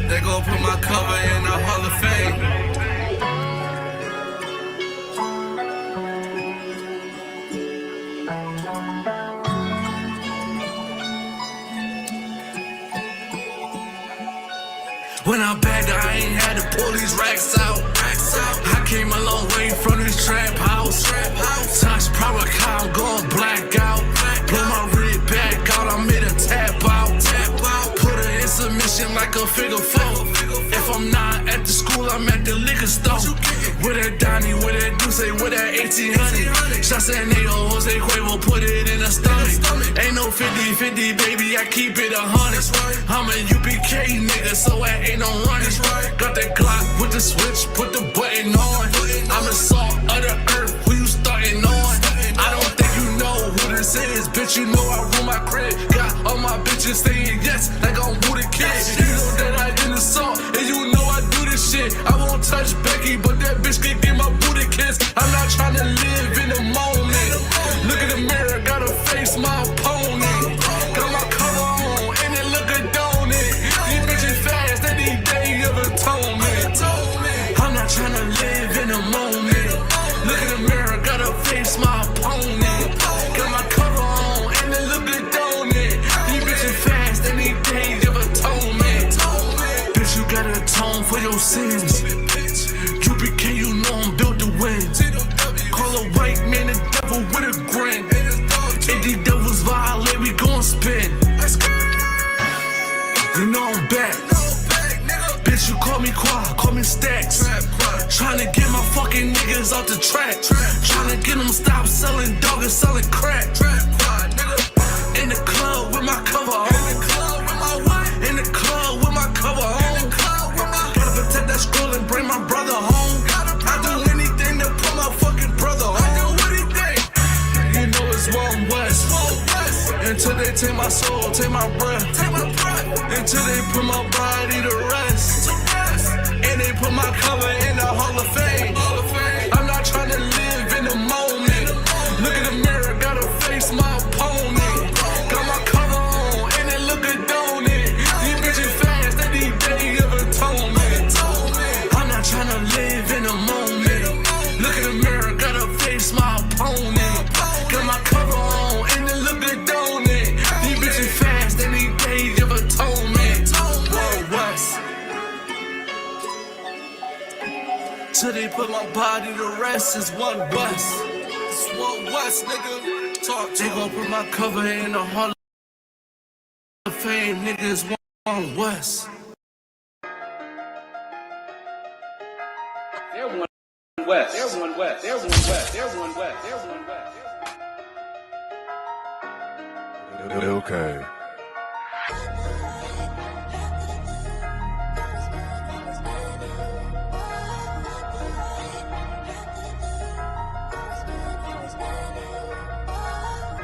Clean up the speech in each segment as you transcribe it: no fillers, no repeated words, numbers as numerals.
They gon' put my cover in the Hall of Fame. When I'm back, I ain't had to pull these racks out. I came a long way from this trap house. Touch power car, I'm going black out. Blow my rig back out, I made a tap out. Put her in submission like a figure four. If I'm not at the school, I'm at the liquor store. With that Donnie, with that Deuce, with that 1800. Shots at Nato, Jose Cuervo, put it in a stomach. Ain't no 50-50, baby, I keep it 100. I'm a U.P.K nigga, so I ain't no running. Got that Glock with the switch, put the button on. I'm the salt of the earth, who you starting on? I don't think you know who this is, bitch, you know I rule my crib. Got all my bitches saying yes, like I'm Woo the Kid. You know that I in the salt, and you know I do this shit. I won't touch Becky, but that bitch can get my booty kiss. I'm not trying to live in the moment. Look in the mirror, gotta face my opponent. Got my cover on, and it look good, don't it? These bitches fast, they need day of atonement. I'm not trying to live in the moment. Look in the mirror, gotta face my opponent. Got my cover on, and it look good, don't it? These bitches fast, they need days of atonement. Bitch, you gotta atone for your sins. U.P.K, you know I'm built to win. Call a white man the devil with a grin. If these devils violate, we gon' spin. You know I'm back. Bitch, you call me Quad, call me Stacks. Tryna get my fucking niggas off the track. Tryna get them stop selling dog and selling crack. In the club with my cover on. In the club with my cover on. Gotta protect that scroll and bring my brother home. I do anything to put my fucking brother home. You know it's One West. Until they take my soul, take my breath. Until they put my body to rest. And they put my cover in the Hall of Fame. I'm not trying to live in the moment. Look in the mirror, gotta face my opponent. Got my cover on, and it look good, don't it? These bitches fast, they need day of atonement. I'm not trying to live in the moment. Look in the mirror, gotta face my opponent. Got my cover on, and it look good, don't it? These bitches fast, they need days of atonement. Whoa, West. Till they put my body to rest, it's One West. It's One West, nigga. Talk to they gon' put my cover in the Hall of Fame, nigga. It's One West. They're One West. They're One West. They're One West. They're One West. They're One West. Okay.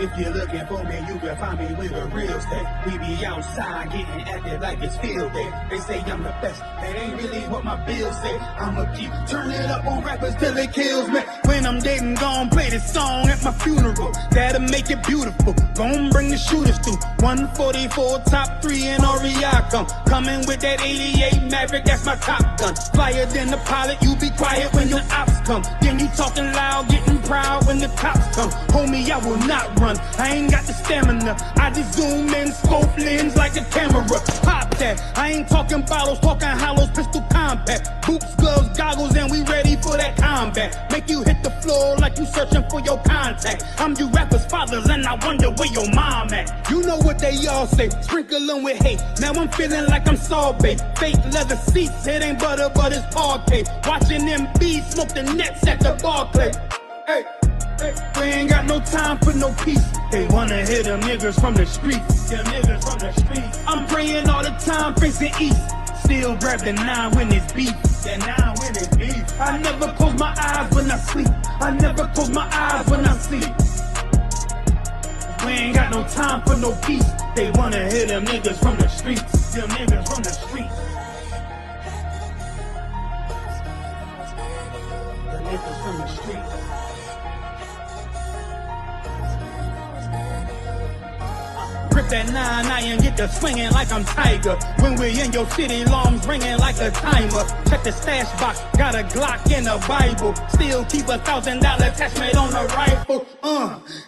If you're looking for me, you can find me with a real stick. We be outside getting active like it's field day. They say I'm the best, that ain't really what my bills say. I'ma keep turning up on rappers till it kills me. When I'm dead and gone, play this song at my funeral. That'll make it beautiful. Gon' bring the shooters through. 144, top 3 in REI come. Coming with that 88 Maverick, that's my top gun. Flyer than the pilot, you be quiet when your ops come. Then you talking loud, getting proud when the cops come. Homie, I will not run. I ain't got the stamina. I just zoom in, scope lens like a camera. Pop that. I ain't talking bottles, talking hollows, pistol compact. Boots, gloves, goggles, and we ready for that combat. Make you hit the floor like you searching for your contact. I'm you rappers' fathers, and I wonder where your mom at. You know what they all say, sprinkle them with hate. Now I'm feeling like I'm sorbet. Fake leather seats, it ain't butter, but it's parquet. Watching them bees smoke the nets at the Barclay. Hey. We ain't got no time for no peace. They wanna hit them niggas from the streets. Them niggas from the streets. I'm praying all the time facing east. Still grab the 9 when it's beef. That 9 when it's beef. I never close my eyes when I sleep. I never close my eyes when I sleep. We ain't got no time for no peace. They wanna hit them niggas from the streets. Them niggas from the streets. The niggas from the streets. grab that 9 and get to swinging like I'm Tiger. When we in your city, alarms ringing like a timer. Check the stash box, got a Glock and a Bible. Still keep $1,000 attachment on the rifle.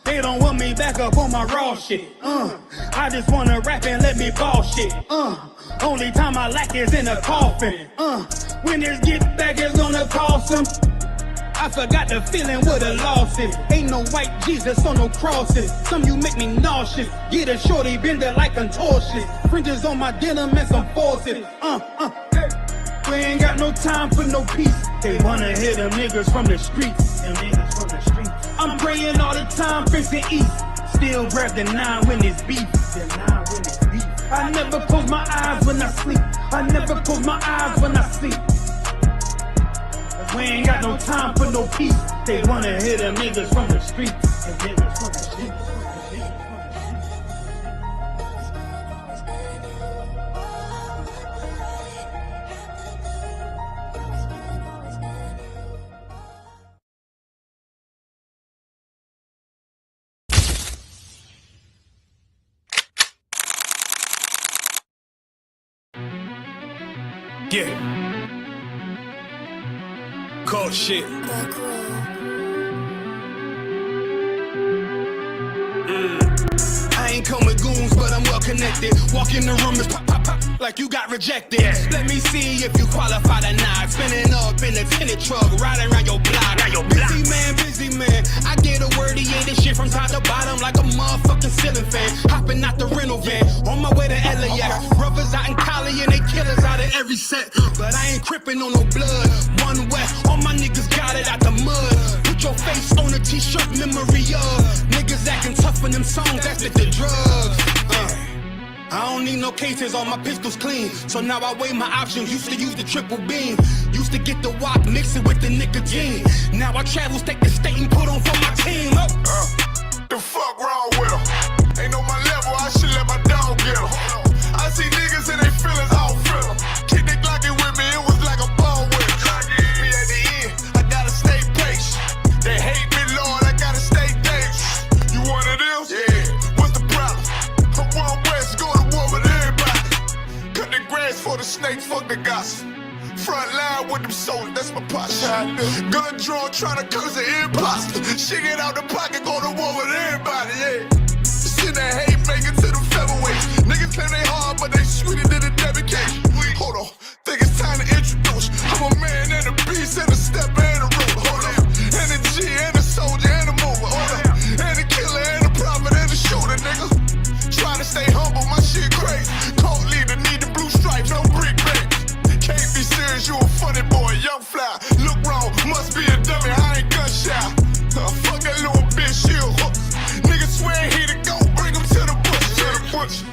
They don't want me back up on my raw shit. I just wanna rap and let me ball shit. Only time I lack is in a coffin. When this get back, it's gonna cost them. I forgot the feeling what a loss is. Ain't no white Jesus on no crosses. Some you make me nauseous. Get a shorty bender like contortion. Fringes on my denim and some forces. We ain't got no time for no peace. They wanna hear them niggas from the streets. Them niggas from the streets. I'm praying all the time, facing east. Still grab the 9 when it's beef. I never close my eyes when I sleep. I never close my eyes when I sleep. We ain't got no time for no peace. They wanna hear them niggas from the streets. Them niggas from the streets. Yeah. Cold shit. I ain't come with goons, but I'm well connected. Walk in the room, it's pop, pop, pop, like you got rejected. Let me see if you qualify or not. Spinning up in a tinted truck, riding around your block. Busy man. I get a word, he ain't this shit from top to bottom like a motherfucking ceiling fan. Hopping out the rental van, on my way to LAX. Brothers out in Cali and they killers out of every set. But I ain't crippin' on no blood. One West, all my niggas got it out the mud. Put your face on a t-shirt, memory of niggas acting tough in them songs, that's with the drugs. I don't need no cases, all my pistols clean. So now I weigh my options, used to use the triple beam. Used to get the wop, mix it with the nicotine. Now I travel state to state and put on for my team. The fuck wrong with them? Ain't on my level, I should let my dog get them. I see niggas and they feelings, I don't feel them. Kick the Glocky with me, it was like a ball with me at the end, I gotta stay patient. They hate me, Lord, I gotta stay dangerous. You one of them? Yeah. What's the problem? I'm one West, go to war with everybody. Cut the grass for the snake, fuck the gossip. Front line with them soldiers, that's my posture. Gun drawn, trying to curse an imposter. Shit get out the pocket, go to war with everybody, yeah. Send that hate, make it to the featherweight. Niggas claim they hard, but they sweeter than a Debbie cake. Hold on, think it's time to introduce. I'm a man and a beast and a stepper and a root. Hold on, and a G and a soldier and a mover. Hold on, and a killer and a prophet and a shooter, nigga. Trying to stay humble, my shit crazy. Cold leader, need the blue stripes, no brick back. Can't be serious, you a funny boy, young fly. Look wrong, must be a dummy, I ain't gun shy. Fuck that little bitch, she a hook. Niggas swear he the go, bring him to the bush.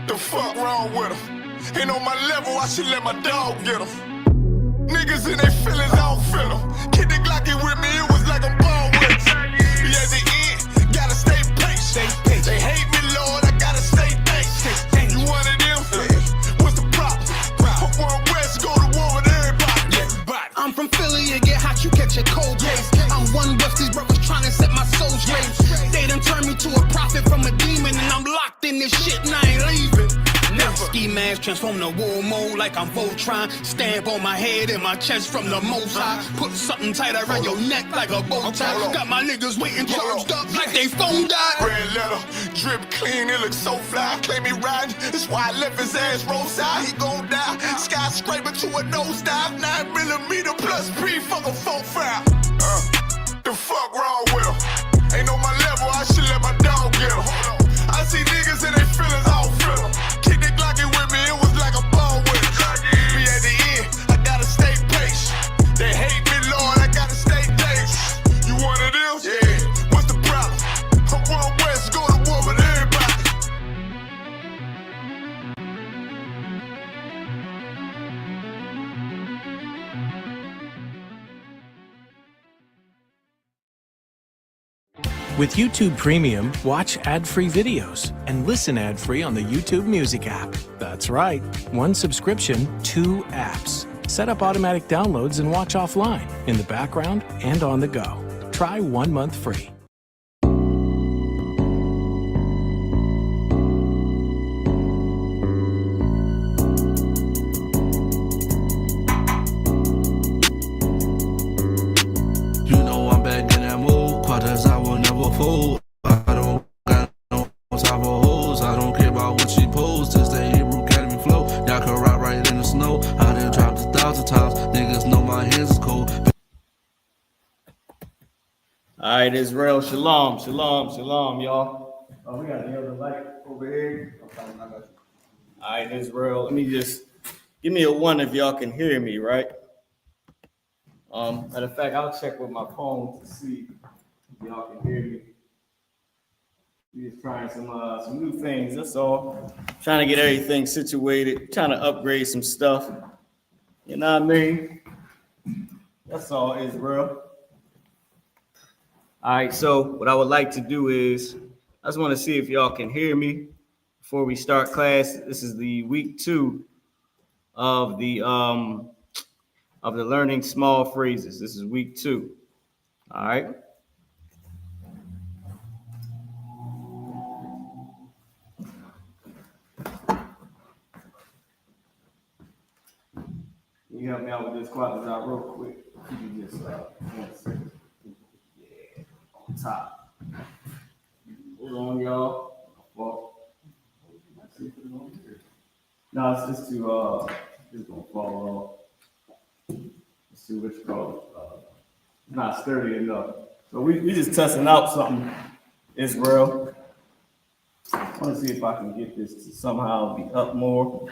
The fuck wrong with him? Ain't on my level, I should let my dog get him. Niggas in their feelings, I don't feel them. Kid the Glocky with me, it was like a ball with him. At the end, gotta stay patient. They hate me, Lord, I gotta stay patient. You one of them? What's the problem? One West, go to war with everybody. I'm from Philly, it get hot, you catch a cold case. I'm one West, these brothers trying to set my soul straight. They done turned me to a prophet from a demon, and I'm locked in this shit and I ain't leaving. Ski mask transform to war mode like I'm Voltron. Stamp on my head and my chest from the most high. Put something tight around your neck like a bow tie. Got my niggas waiting charged up like they phone died. Red letter, drip clean, it looks so fly. Claim he riding, that's why I left his ass roadside. He gon' die, skyscraper to a nosedive. 9mm plus P, fuck a 4-5. The fuck wrong with him? Ain't on my level, I should let my dog get him. I see niggas and they feelings, I don't feel them. Kick the Glocky with me, it was like a ball with him. Be at the end, I gotta stay patient. They hate me, Lord, I gotta stay dangerous. You one of them? Yeah. What's the problem? I'm one West, go to war with everybody. With YouTube Premium, watch ad-free videos and listen ad-free on the YouTube Music app. That's right, one subscription, 2 apps. Set up automatic downloads and watch offline, in the background and on the go. Try 1 month free. I don't care about what she posts, just that Hebrew Academy flow. Y'all can rock right in the snow. I done dropped 1,000 times. Niggas know my hands is cold. All right, Israel, shalom, shalom, shalom, y'all. Oh, we got the other light over here. All right, Israel, let me just give me a one if y'all can hear me, right? Matter of fact, I'll check with my phone to see if y'all can hear me. We just trying some new things. That's all. Trying to get everything situated. Trying to upgrade some stuff. You know what I mean? That's all, Israel. All right, so what I would like to do is, I just want to see if y'all can hear me before we start class. This is the week 2 of the learning small phrases. This is week 2. All right. Can you help me out with this quadrant out real quick? Can you just 1 second? Yeah, on top. Hold on, y'all. Well, no, it's just to just gonna fall off. Let's see what you call it. Not sturdy enough. So we just testing out something, Israel. I want to see if I can get this to somehow be up more.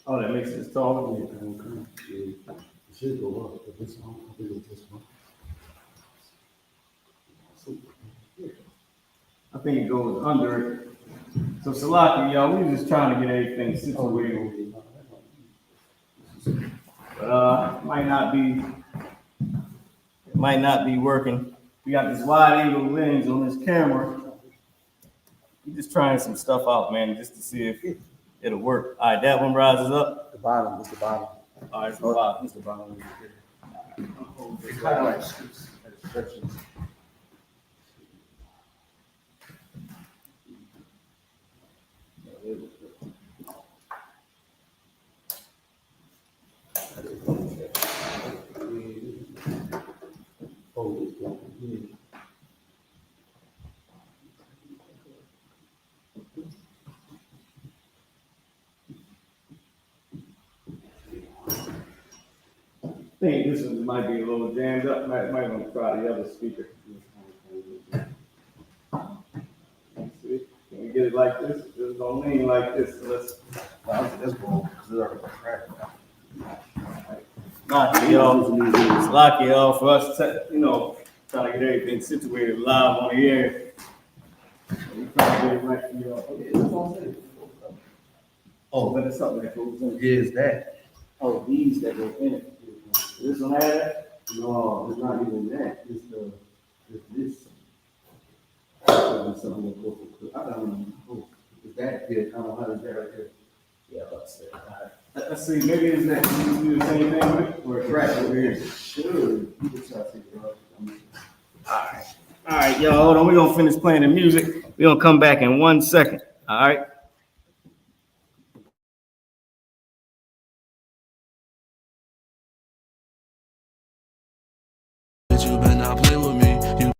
Oh, that makes it taller. It should go up, but this one, I think it's this one. I think it goes under it. So Salaki, y'all, we just trying to get everything situated. But it might not be working. We got this wide angle lens on this camera. We just trying some stuff out, man, just to see if it'll work. All right, that one rises up. The bottom, it's the bottom. All right, it's the bottom. It's the bottom. It's kind of like Stretches. Oh, it's like here. I think this one might be a little jammed up. Might want to try the other speaker. See, can we get it like this? It's gonna lean like this. So let's. That's wrong, because it's already cracked. Lucky y'all. It's lucky y'all for us to, trying to get everything situated live on the air. We trying to get it right for y'all. Oh, but it's something that goes in. Yeah, it's that. Oh, these that go in it. This one have that? No, it's not even that. It's this. Something that goes with, I don't know. Is that here? I don't know how to that right there. Yeah, let's see. All right. Let's see, maybe it's that. You do the same thing with it? Or it's right over here? Sure. You can try to figure it out. All right, y'all, hold on. We're going to finish playing the music. We're going to come back in 1 second. All right. You better not play with me. You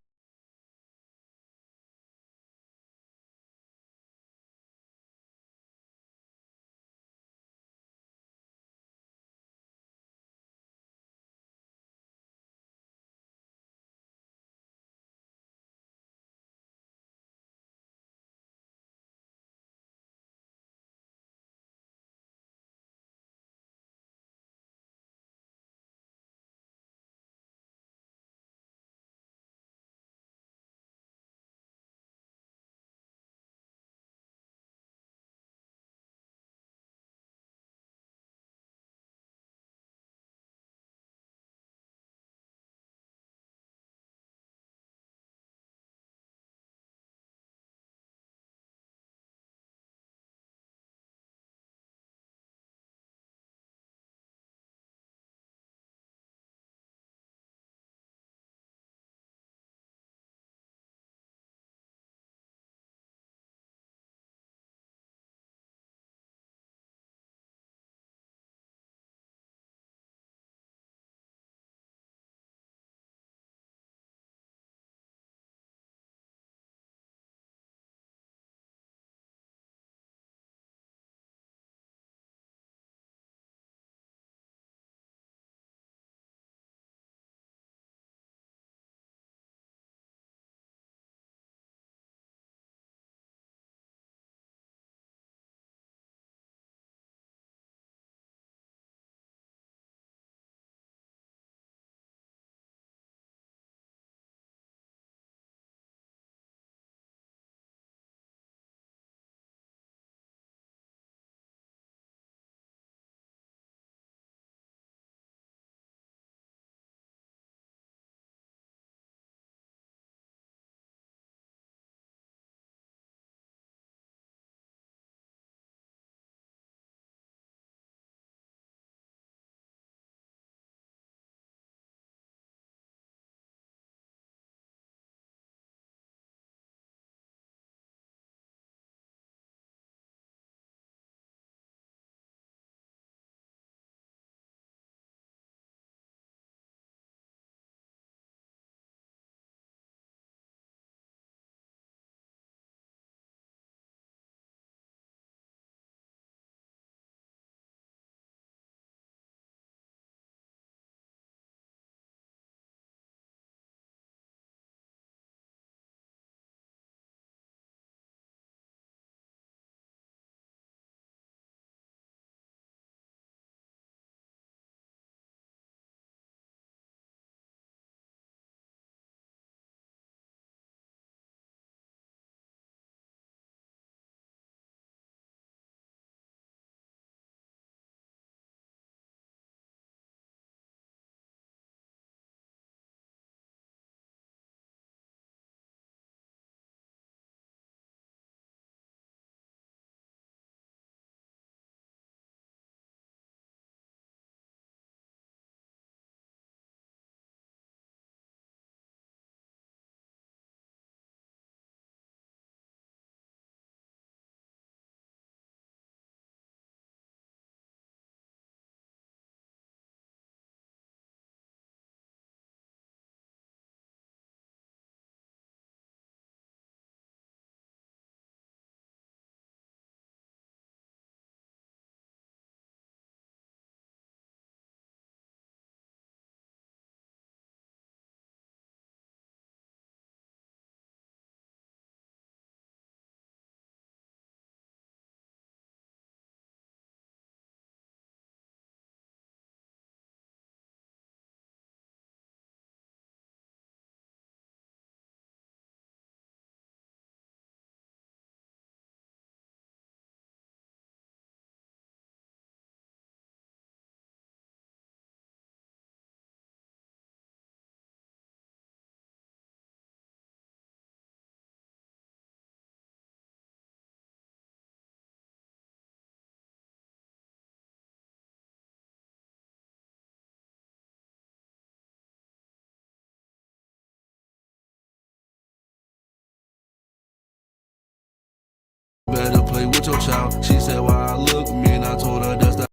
Better play with your child. She said, why I look at me, and I told her that's the.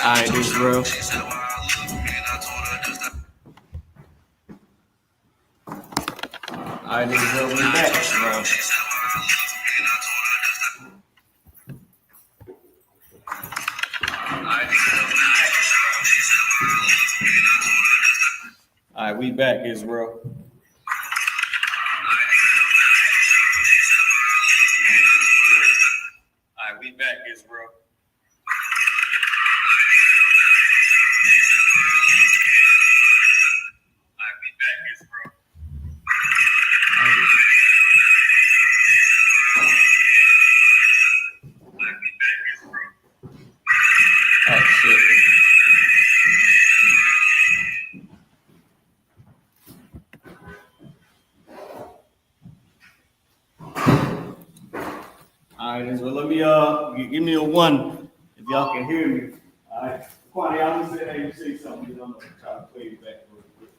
Alright, Israel. Alright, Israel, we back, Israel. Alright, we back, Israel. Alright, we back, Israel. Alright, we back, Israel. Oh, shit. All right, Israel, let me give me a one if y'all can hear me. All right, Kwani, I'm gonna say, hey, you say something. I'm gonna try to play it back real quick.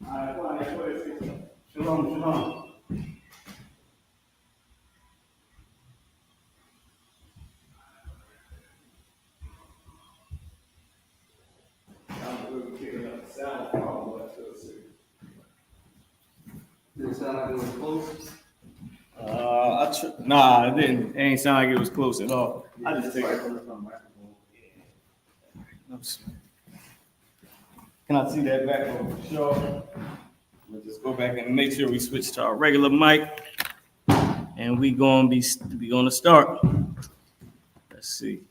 All right, Kwani, go ahead, say something. Shalom, shalom. Did it sound like it was close? Nah, it didn't. It ain't sound like it was close at all. I just take it from the microphone. Can I see that back on? Sure. We'll just go back and make sure we switch to our regular mic, and we gonna start. Let's see.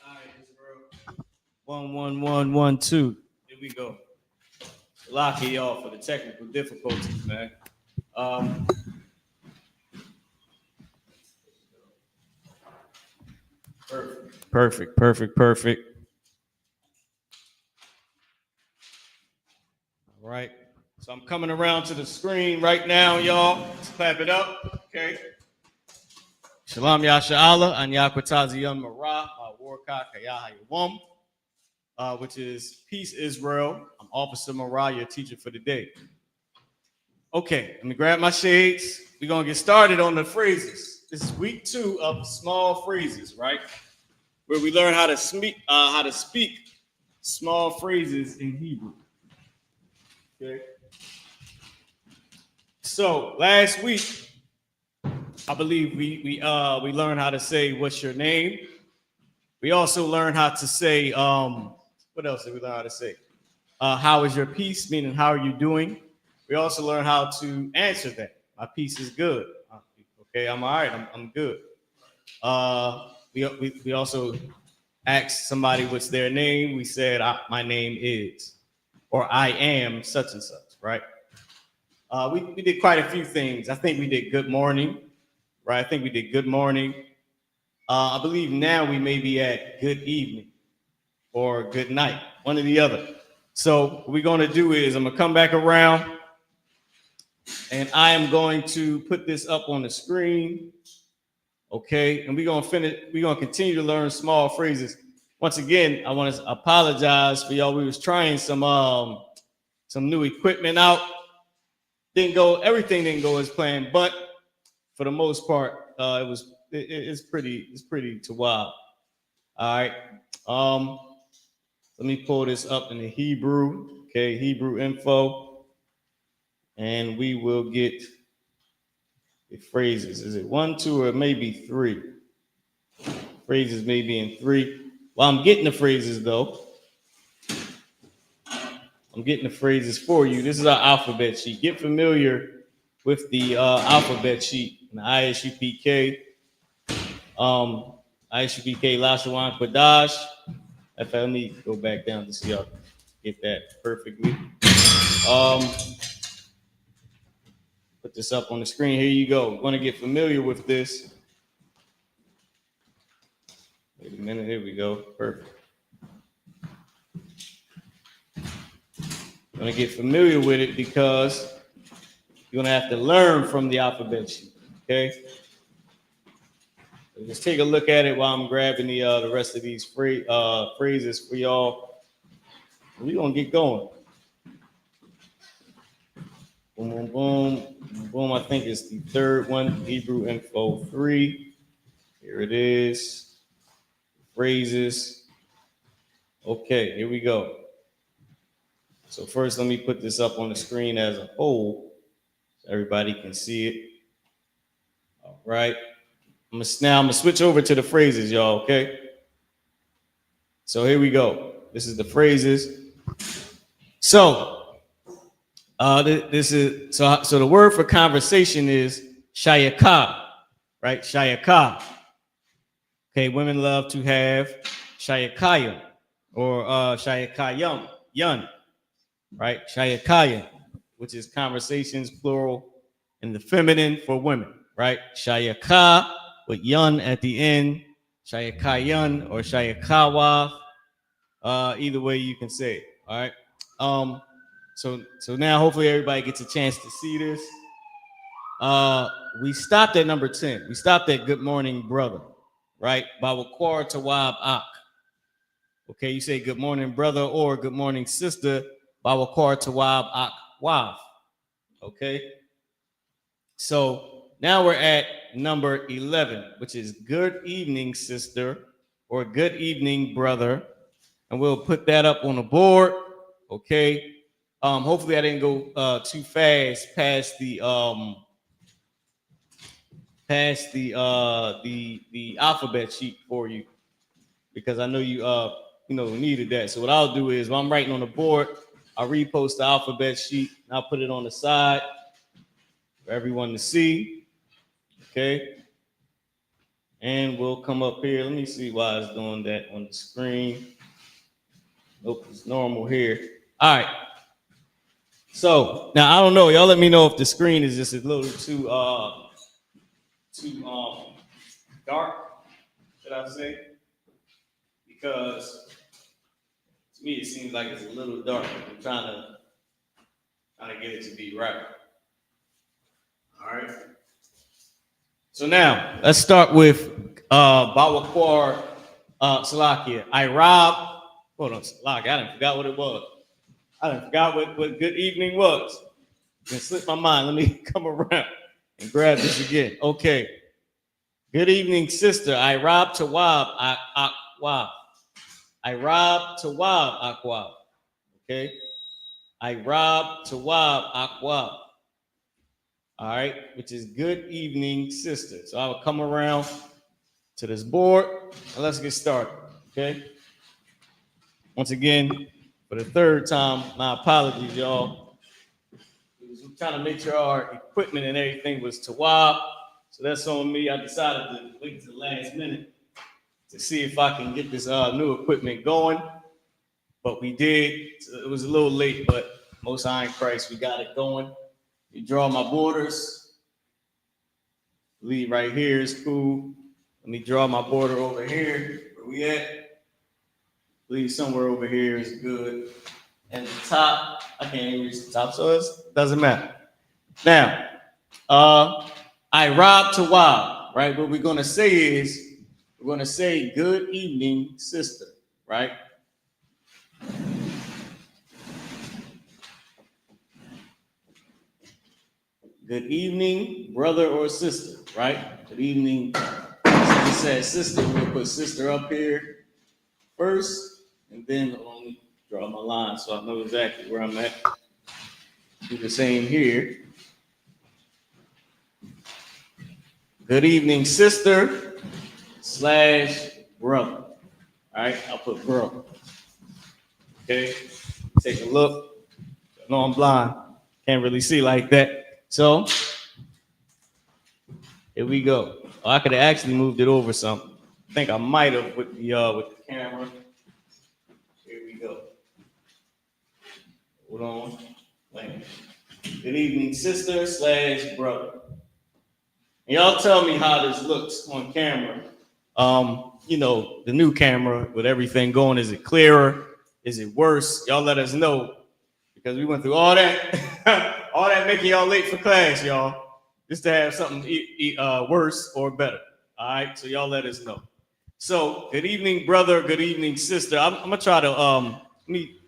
All right, Israel. 1, 1, 1, 1, 2. Here we go. Lock it off for the technical difficulties, man. Perfect. All right. So I'm coming around to the screen right now, y'all. Let's clap it up. Okay. Shalom Yasha'Allah, Anyakwataziyam Marah, Warka Kayahayawam, which is Peace Israel. I'm Officer Marah, your teacher for the day. Okay, let me grab my shades. We're going to get started on the phrases. This is week 2 of small phrases, right? Where we learn how to speak small phrases in Hebrew. Okay. So last week, I believe we learned how to say what's your name. We also learned how to say what else did we learn how to say? How is your peace? Meaning how are you doing? We also learned how to answer that. My peace is good. Okay, I'm all right. I'm good. We also asked somebody what's their name. We said my name is, or I am such and such. Right. We did quite a few things. I think we did good morning. Right. I think we did good morning. I believe now we may be at good evening or good night, one or the other. So what we're going to do is I'm going to come back around and I am going to put this up on the screen. Okay. And we're going to continue to learn small phrases. Once again, I want to apologize for y'all. We was trying some new equipment out. Everything didn't go as planned, but for the most part, it's pretty to wild. All right. Let me pull this up in the Hebrew. Okay, Hebrew info. And we will get the phrases. Is it 1, 2, or maybe 3? Phrases may be in 3. Well, I'm getting the phrases though. I'm getting the phrases for you. This is our alphabet sheet. Get familiar with the alphabet sheet in the I.S.U.P.K. I.S.U.P.K. Lashawan Kwadash. Let me go back down to see y'all get that perfectly. Put this up on the screen. Here you go. Want to get familiar with this. Wait a minute. Here we go. Perfect. Want to get familiar with it because You're gonna have to learn from the alphabet sheet. Okay. So just take a look at it while I'm grabbing the rest of these phrases for y'all. We're gonna get going. Boom, boom, boom, boom. I think it's the third one, Hebrew Info 3. Here it is. Phrases. Okay, here we go. So first, let me put this up on the screen as a whole so everybody can see it. All right. Now I'm gonna switch over to the phrases, y'all. Okay. So here we go. This is the phrases. So this is so the word for conversation is shayaka, right? Shayaka. Okay, women love to have shayakayam or shayakayam, yun, right? Shayakayam, which is conversations plural in the feminine for women, right? Shayaka with yun at the end, shayakayun or shayakawa. Either way you can say it. All right. So now hopefully everybody gets a chance to see this. We stopped at number 10. We stopped at good morning, brother, right? Bawakwar Tawab Ak. Okay, you say good morning, brother, or good morning, sister. Bawakwar Tawab Ak Wav. Okay. So now we're at number 11, which is good evening, sister, or good evening, brother. And we'll put that up on the board. Okay. Hopefully I didn't go too fast past the alphabet sheet for you, because I know you needed that. So what I'll do is, while I'm writing on the board, I'll repost the alphabet sheet and I'll put it on the side for everyone to see. Okay. And we'll come up here. Let me see why it's doing that on the screen. Nope, it's normal here. All right. So now I don't know. Y'all let me know if the screen is just a little too dark, should I say? Because to me it seems like it's a little dark. I'm trying to get it to be right. All right. So now let's start with Bawakwar Salakia. Hold on, Salakia. I done forgot what it was. I done forgot what good evening was. It slipped my mind. Let me come around and grab this again. Okay. Good evening, sister. I robbed Tawab Akwab. I robbed Tawab Akwab. Okay. I robbed Tawab Akwab. All right, which is good evening, sister. So I will come around to this board and let's get started. Okay. Once again, for the third time, my apologies, y'all. We're trying to make sure our equipment and everything was Tawab. So that's on me. I decided to wait to the last minute to see if I can get this new equipment going. But we did. It was a little late, but most high in Christ, we got it going. You draw my borders. Leave right here is cool. Let me draw my border over here. Where we at? Leave somewhere over here is good. And the top, I can't even reach the top, so it doesn't matter. Now, I robbed Tawab, right? What we're gonna say is, we're gonna say good evening, sister, right? Good evening, brother or sister, right? Good evening. So we said sister, we'll put sister up here first. And then let me draw my line so I know exactly where I'm at. Do the same here. Good evening, sister / brother. All right, I'll put bro. Okay, take a look. I know I'm blind. Can't really see like that. So here we go. Oh, I could have actually moved it over some. I think I might have with the camera. Hold on. Wait. Good evening, sister / brother. And y'all tell me how this looks on camera. The new camera with everything going. Is it clearer? Is it worse? Y'all let us know, because we went through all that All that making y'all late for class, y'all. Just to have something worse or better. All right, so y'all let us know. So, good evening, brother. Good evening, sister. I'm gonna try to let me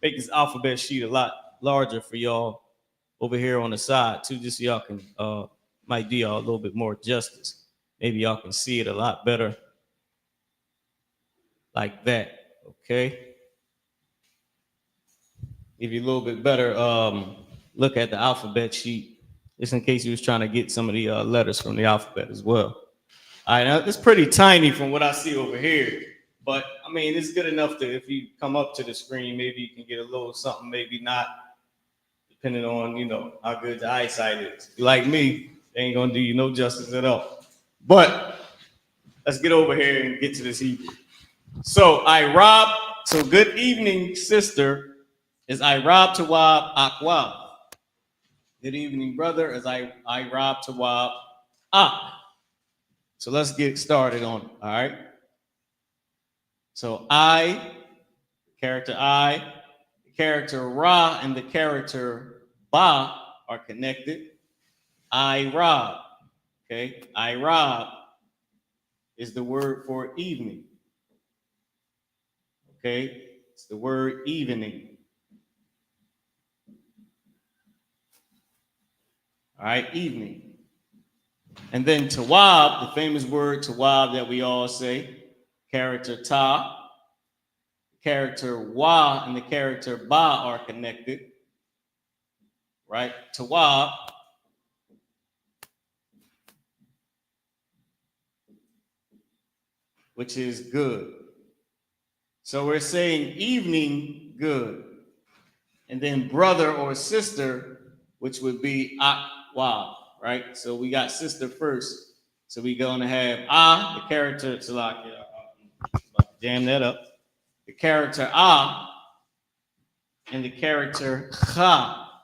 make this alphabet sheet a lot larger for y'all over here on the side too, just so y'all can might do y'all a little bit more justice. Maybe y'all can see it a lot better like that. Okay. Give you a little bit better look at the alphabet sheet, just in case you was trying to get some of the letters from the alphabet as well. All right, now it's pretty tiny from what I see over here, but I mean, it's good enough that if you come up to the screen, maybe you can get a little something, maybe not, depending on, you know, how good the eyesight is. If you're like me, they ain't gonna do you no justice at all. But let's get over here and get to this Hebrew. So so good evening, sister, is Irab Tawab Akwab. Good evening, brother, is Irab Tawab Ak. So let's get started on it, all right? So character the character Ra and the character Ba are connected. Irab, okay? Irab is the word for evening, okay? It's the word evening. All right, evening. And then Tawab, the famous word Tawab that we all say, character Ta, character Wa, and the character Ba are connected, right? Tawab, which is good. So we're saying evening, good. And then brother or sister, which would be Akwab, right? So we got sister first. So we're going to have the character, jam that up. The character and the character Cha.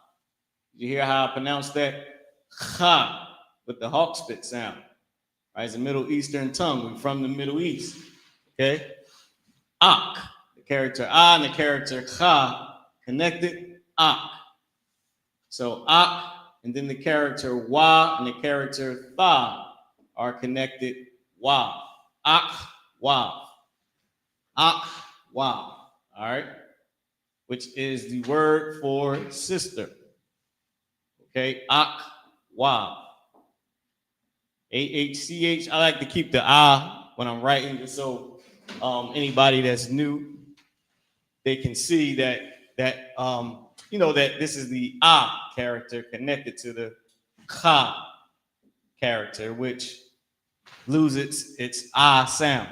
You hear how I pronounce that? Cha, with the hawk spit sound. Right? It's a Middle Eastern tongue. We're from the Middle East. Okay? Ak. The character and the character Cha connected. Ak. So Ak, and then the character Wa and the character Tha are connected. Wa. Ak, Wa. Ak, Wa. All right? Which is the word for sister. Okay? Ak, Wa. AHCH. I like to keep the when I'm writing, just so anybody that's new, they can see that you know that this is the character connected to the Cha character, which loses its sound.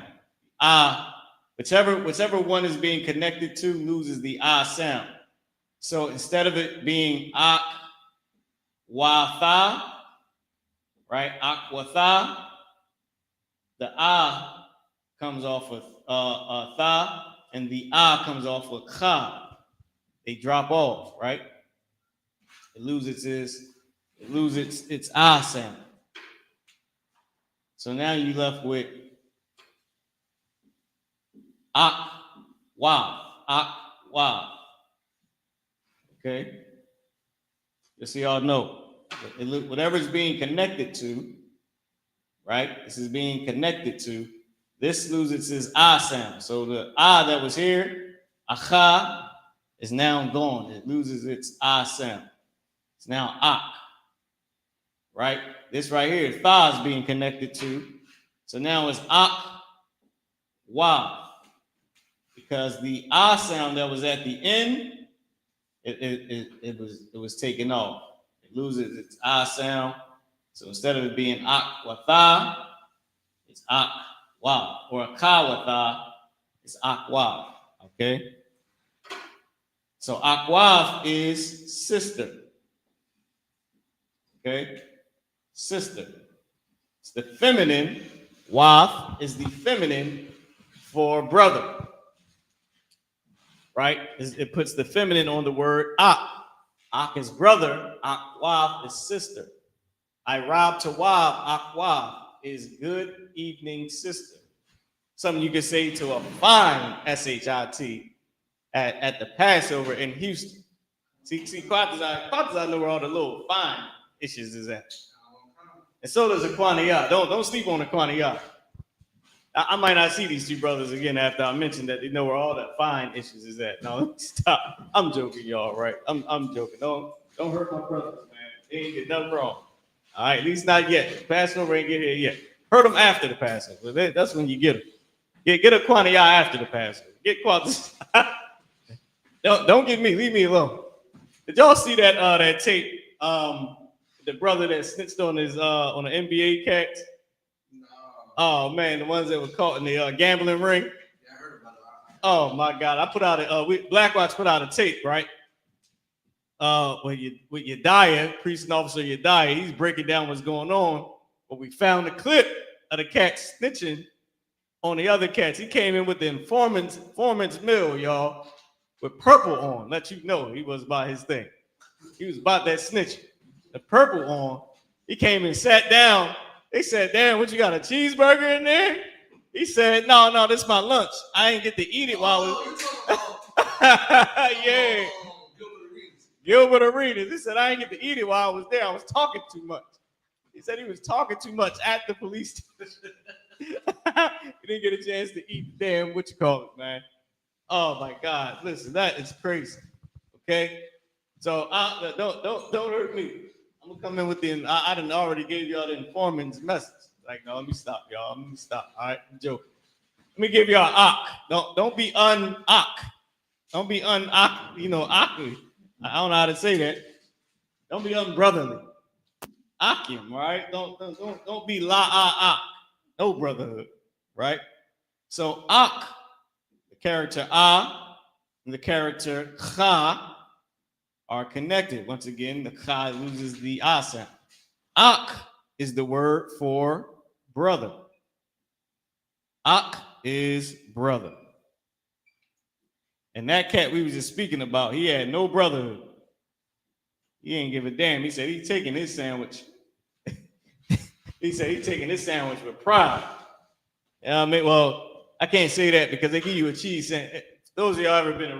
Whichever one is being connected to loses the sound. So instead of it being Ak, Wa, Tha, right? Akwatha, the comes off with Tha, and the comes off with Cha. They drop off, right? It loses its sound. So now you left with Ak, Wa. Okay? Just so y'all know. Whatever's being connected to, right? This is being connected to. This loses its sound. So the that was here, Acha, is now gone. It loses its sound. It's now Ak. Right? This right here, Tha is being connected to. So now it's Ak, Wa. Because the sound that was at the end, it was taken off. It loses its sound. So instead of it being Akwatha, it's Akwa. Or Akawatha, it's Akwa. Okay? So Akwa is sister. Okay? Sister. It's the feminine. Waf is the feminine for brother. Right? It puts the feminine on the word Ak. Ak is brother. Akwaf is sister. Irab Tawab Akwaf is good evening, sister. Something you could say to a fine SHIT at the Passover in Houston. See, Quatazar know where all the little fine issues is at. And so does Aquaniya. Don't sleep on Aquaniya. I might not see these two brothers again after I mentioned that they know where all the fine issues is at. No, stop. I'm joking, y'all, right? I'm joking. Don't hurt my brothers, man. They ain't get nothing wrong. All right, at least not yet. The Passover ain't get here yet. Hurt them after the Passover. That's when you get them. Get Aquaniya after the Passover. Get Quatazar. Don't get me. Leave me alone. Did y'all see that tape? The brother that snitched on his on the NBA cats. No. Oh man, the ones that were caught in the gambling ring. Yeah, I heard about it. Oh my God, I put out Blackwatch put out a tape, right? With Yediah, priest and officer Yediah, he's breaking down what's going on. But we found a clip of the cat snitching on the other cats. He came in with the informant's mill, y'all, with purple on. Let you know he was about his thing. He was about that snitching. The purple on. He came and sat down. They said, "Damn, what you got, a cheeseburger in there?" He said, "No, this is my lunch. I ain't get to eat it while yeah. Gilbert Arenas. He said, "I ain't get to eat it while I was there. I was talking too much." He said he was talking too much at the police station. He didn't get a chance to eat the damn man. Oh my God. Listen, that is crazy. Okay? So don't hurt me. I'm gonna come in with I done already gave y'all the informant's message. Like, no, let me stop, y'all. Let me stop. All right, I'm joking. Let me give y'all don't be Don't be awkward. I don't know how to say that. Don't be unbrotherly. Akim, right? Don't be no brotherhood, right? So the character and the character cha are connected. Once again, the cha loses the sound. Is the word for brother. Is brother. And that cat we was just speaking about, he had no brotherhood. He ain't give a damn. He said he's taking his sandwich. He said he's taking his sandwich with pride. You know what I mean? Well, I can't say that because they give you a cheese sandwich. Those of y'all ever been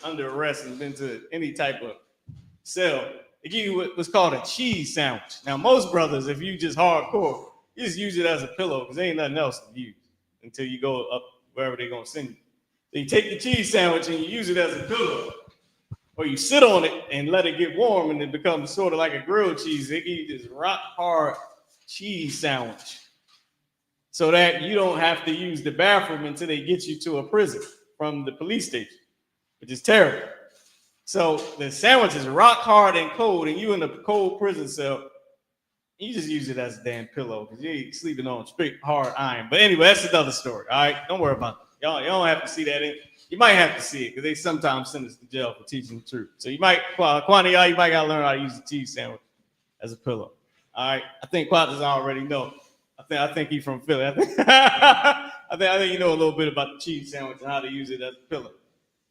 under arrest and been to any type of cell, they give you what's called a cheese sandwich. Now, most brothers, if you just hardcore, you just use it as a pillow because there ain't nothing else to use until you go up wherever they're going to send you. So you take the cheese sandwich and you use it as a pillow. Or you sit on it and let it get warm and it becomes sort of like a grilled cheese. They give you this rock hard cheese sandwich so that you don't have to use the bathroom until they get you to a prison from the police station, which is terrible. So the sandwich is rock hard and cold, and you in a cold prison cell, you just use it as a damn pillow because you ain't sleeping on straight hard iron. But anyway, that's another story. All right, don't worry about it. Y'all don't have to see that. You might have to see it because they sometimes send us to jail for teaching the truth. So you might, Quania, you might got to learn how to use a cheese sandwich as a pillow. All right, I think Quatas already know. I think he's from Philly. I think you know a little bit about the cheese sandwich and how to use it as a pillow.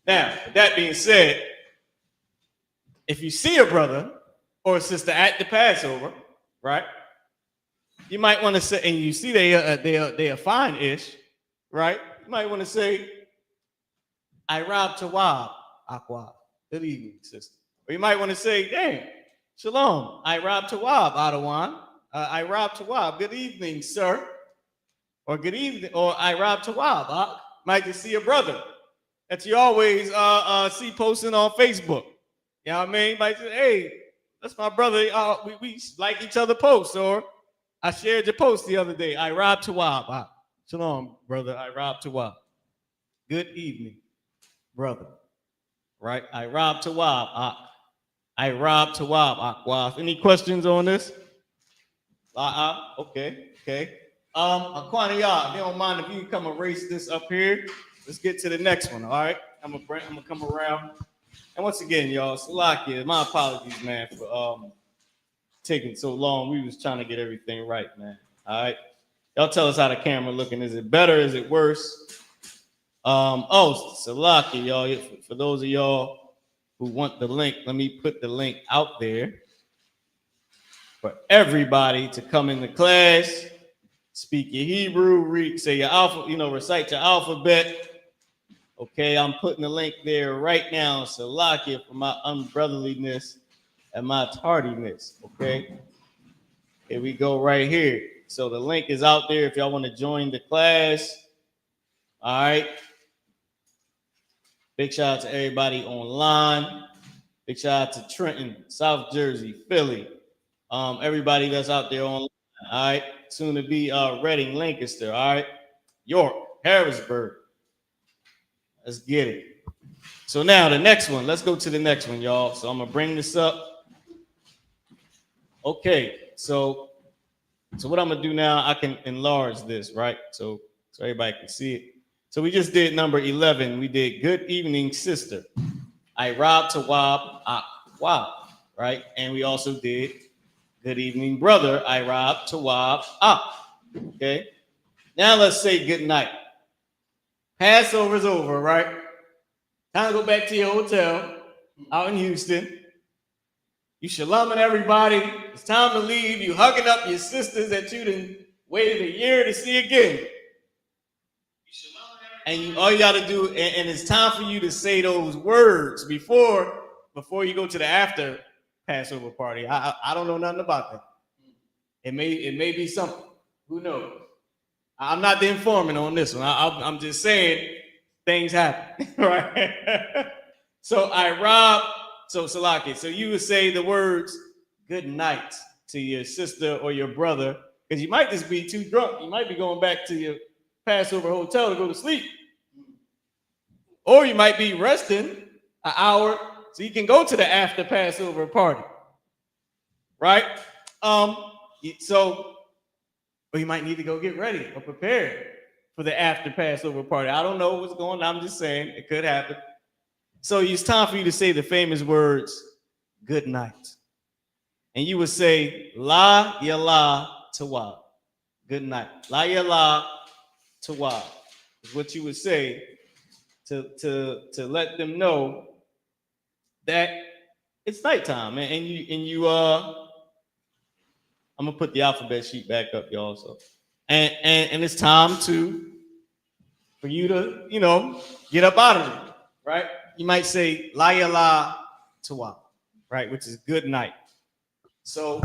Now, with that being said, if you see a brother or a sister at the Passover, right, you might want to say, and you see they are fine-ish, right? You might want to say, I robbed Tawab, Aqua. Good evening, sister. Or you might want to say, damn, Shalom, I robbed Tawab, Adawan. I robbed Tawab. Good evening, sir. Or good evening, or I robbed Tawab. Might just see a brother that you always see posting on Facebook. You know what I mean? Might say, hey, that's my brother. We like each other posts. Or I shared your post the other day. I robbed Tawab. Shalom, brother. I robbed Tawab. Good evening, brother. Right? I robbed Tawab. I robbed Tawab. Aqua. Any questions on this? Okay. Aquania, if you don't mind, if you can come erase this up here, let's get to the next one. All right, I'm gonna come around. And once again, y'all, Salakia, my apologies, man, for taking so long. We was trying to get everything right, man. All right, y'all tell us how the camera looking. Is it better? Is it worse? Salakia, y'all. For those of y'all who want the link, let me put the link out there for everybody to come into class, speak your Hebrew, say your alphabet, recite your alphabet, Okay, I'm putting the link there right now. Salakia for my unbrotherliness and my tardiness. Okay, here we go right here. So the link is out there if y'all want to join the class. All right. Big shout out to everybody online. Big shout out to Trenton, South Jersey, Philly. Everybody that's out there online. All right. Soon to be Reading, Lancaster. All right. York, Harrisburg. Let's get it. So now the next one. Let's go to the next one, y'all. So I'm gonna bring this up. Okay. So what I'm gonna do now, I can enlarge this, right? So everybody can see it. So we just did number 11. We did good evening, sister. I robbed to wab, wab, right? And we also did good evening, brother. I robbed to wab, okay? Now let's say good night. Passover's over, right? Time to go back to your hotel out in Houston. You shalaming everybody. It's time to leave. You hugging up your sisters that you done waited a year to see again. And all you got to do, and it's time for you to say those words before you go to the after Passover party. I don't know nothing about that. It may be something. Who knows? I'm not the informant on this one. I'm just saying things happen, right? So I robbed. So Salaki, so you would say the words "good night" to your sister or your brother, because you might just be too drunk. You might be going back to your Passover hotel to go to sleep. Or you might be resting an hour so you can go to the after Passover party. Right? Or you might need to go get ready or prepare for the after Passover party. I don't know what's going on. I'm just saying it could happen. So it's time for you to say the famous words, good night. And you would say, La Yala Tawab. Good night. La Yala Tawab is what you would say to let them know that it's nighttime. And you I'm gonna put the alphabet sheet back up, y'all. So and it's time for you to, get up out of it, right? You might say La Yala Tawab, right, which is good night. So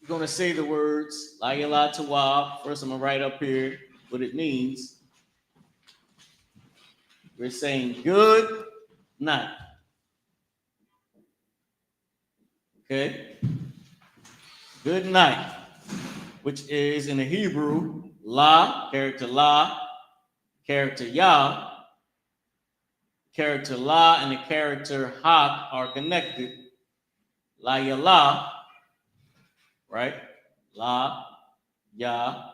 you're gonna say the words La Yala Tawab. First, I'm gonna write up here what it means. We're saying good night. Okay? Good night, which is in the Hebrew, la, character ya, character la, and the character ha are connected. La yala, right? La, ya,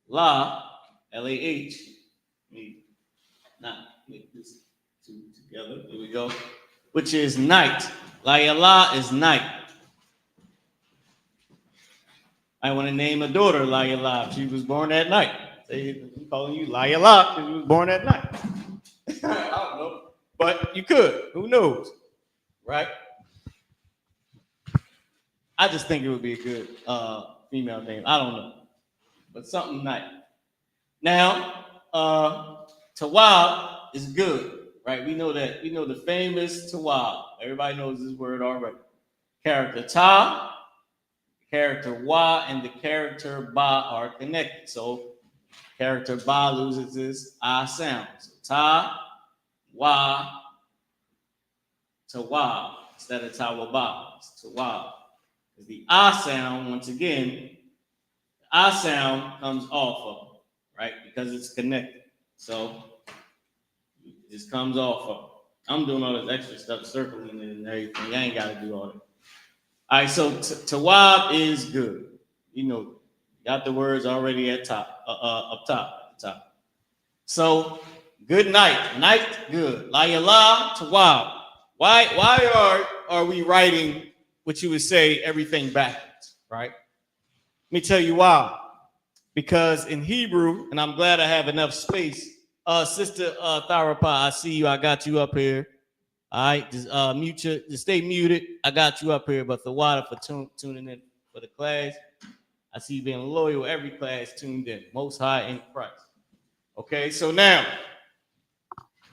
la, L-A-H. Not make this two together. Here we go. Which is night. La yala is night. I want to name a daughter La yala. She was born at night. I'm calling you La yala because she was born at night. I don't know. But you could. Who knows? Right? I just think it would be a good female name. I don't know. But something nice. Now, Tawab is good, right? We know that. We know the famous Tawab. Everybody knows this word already. Character Ta, character Wa, and the character Ba are connected. So character Ba loses its I sound. So Ta, Wa, Tawab instead of Tawaba. It's Tawab. Because the I sound, once again, the I sound comes off of it, right? Because it's connected. So it just comes off of it. I'm doing all this extra stuff, circling and everything. I ain't got to do all that. All right, so Tawab is good. Got the words already at top, up top, at the top. So good night, night good. La yala Tawab. Why are we writing what you would say everything backwards, right? Let me tell you why. Because in Hebrew, and I'm glad I have enough space. Sister Tharapa, I see you. I got you up here. All right, just stay muted. I got you up here, but the water for tuning in for the class. I see you being loyal. Every class tuned in. Most High in Christ. Okay, so now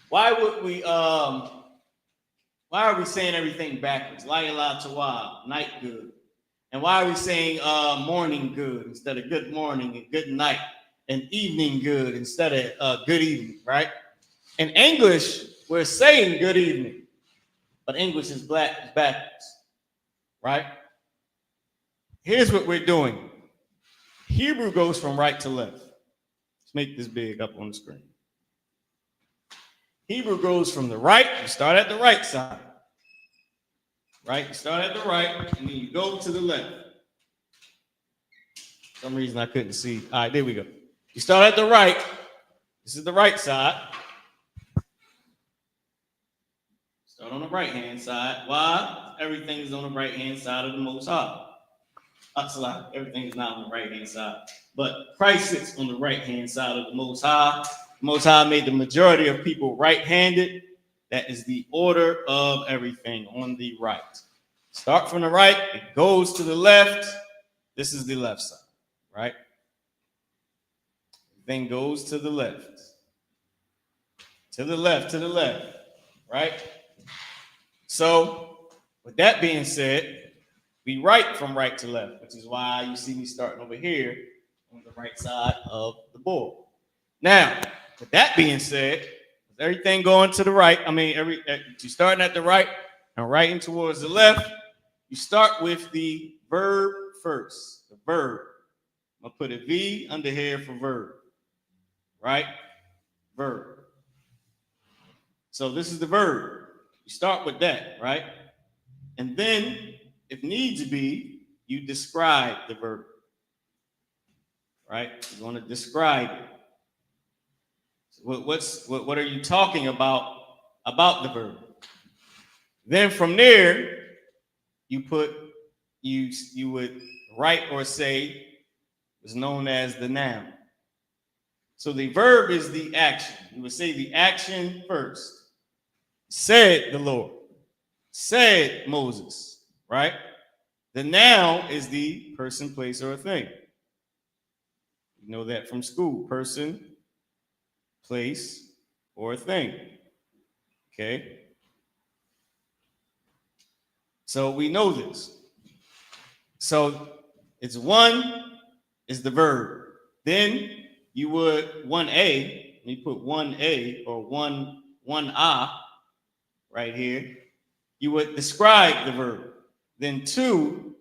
Why would we why are we saying everything backwards? Layla Tawa, night good. And why are we saying morning good instead of good morning and good night, and evening good instead of good evening, right? In English, we're saying good evening, but English is backwards, right? Here's what we're doing. Hebrew goes from right to left. Let's make this big up on the screen. Hebrew goes from the right, you start at the right side, right? You start at the right, and then you go to the left. For some reason I couldn't see. All right, there we go. You start at the right. This is the right side. Start on the right-hand side. Why? Everything is on the right-hand side of the Most High. Everything is not on the right-hand side. But Christ sits on the right-hand side of the Most High. The Most High made the majority of people right-handed. That is the order of everything on the right. Start from the right. It goes to the left. This is the left side, right? Then goes to the left. To the left, right? So, with that being said, we write from right to left, which is why you see me starting over here on the right side of the board. Now, with that being said, with everything going to the right, you're starting at the right and writing towards the left, you start with the verb first, the verb. I'm going to put a V under here for verb, right? Verb. So this is the verb. You start with that, right? And then, if needs be, you describe the verb, right? You want to describe it. So what are you talking about the verb? Then from there, you would write or say is known as the noun. So the verb is the action. You would say the action first. Said the Lord. Said Moses, right? The noun is the person, place, or a thing. You know that from school. Person, place, or a thing. Okay? So we know this. So it's one is the verb. Then you would 1A, you put 1A or 1A right here. You would describe the verb. Then 2,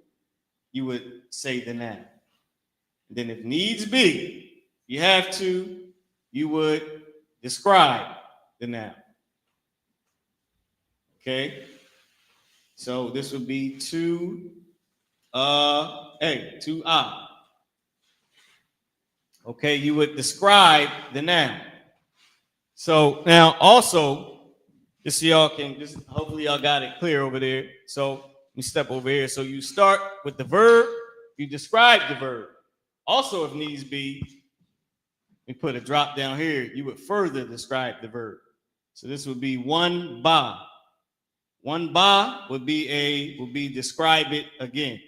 you would say the noun. Then if needs be, you have to, you would describe the noun. Okay? So this would be 2A. Okay, you would describe the noun. So now also, just so y'all can, hopefully y'all got it clear over there. So let me step over here. So you start with the verb, you describe the verb. Also, if needs be, we put a drop down here, you would further describe the verb. So this would be 1ba. 1ba would be describe it again.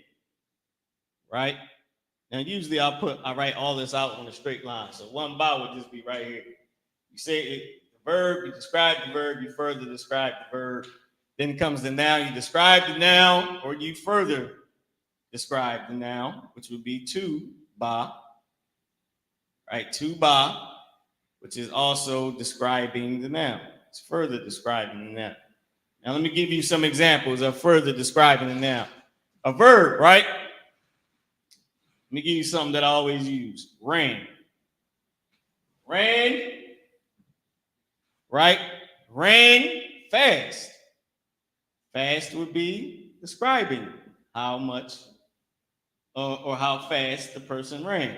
Right? Now usually I write all this out on a straight line. So 1ba would just be right here. You say it, the verb, you describe the verb, you further describe the verb. Then comes the noun, you describe the noun, or you further describe the noun, which would be 2ba. Right, 2ba, which is also describing the noun. It's further describing the noun. Now let me give you some examples of further describing the noun. A verb, right? Let me give you something that I always use. Ran. Ran, right? Ran fast. Fast would be describing how much or how fast the person ran.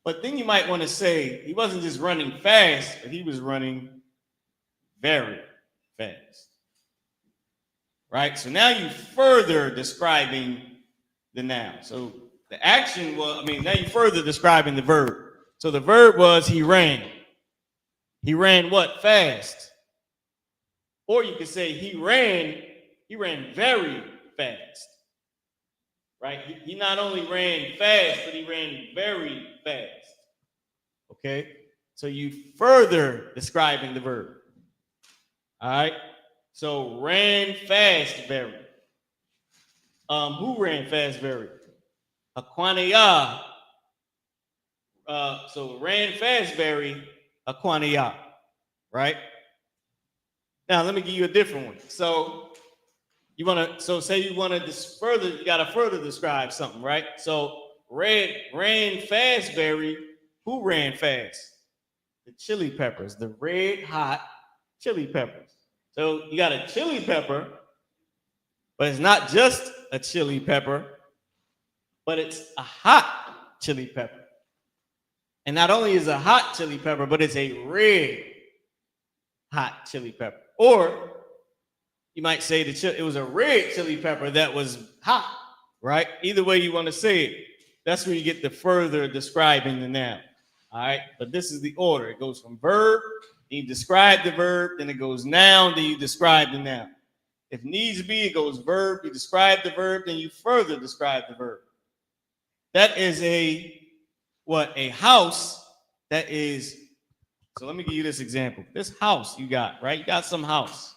But then you might want to say he wasn't just running fast, but he was running very fast. Right? So now you further describing the noun. So the action was, now you further describing the verb. So the verb was he ran. He ran what? Fast. Or you could say he ran very fast. Right? He not only ran fast, but he ran very fast. Okay? So you further describing the verb. All right. So ran fast very. Who ran fast very? Aquania. So ran fast very. Aquania. Right. Now let me give you a different one. So you want to. So say you want to further. You got to further describe something, right? So ran fast very. Who ran fast? The chili peppers. The red hot chili peppers. So you got a chili pepper, but it's not just a chili pepper, but it's a hot chili pepper. And not only is it a hot chili pepper, but it's a red hot chili pepper. Or you might say it was a red chili pepper that was hot, right? Either way you want to say it, that's where you get the further describing the noun. All right, but this is the order. It goes from verb, then you describe the verb, then it goes noun, then you describe the noun. If needs be, it goes verb, you describe the verb, then you further describe the verb. That is a house that is, so let me give you this example. This house you got, right? You got some house.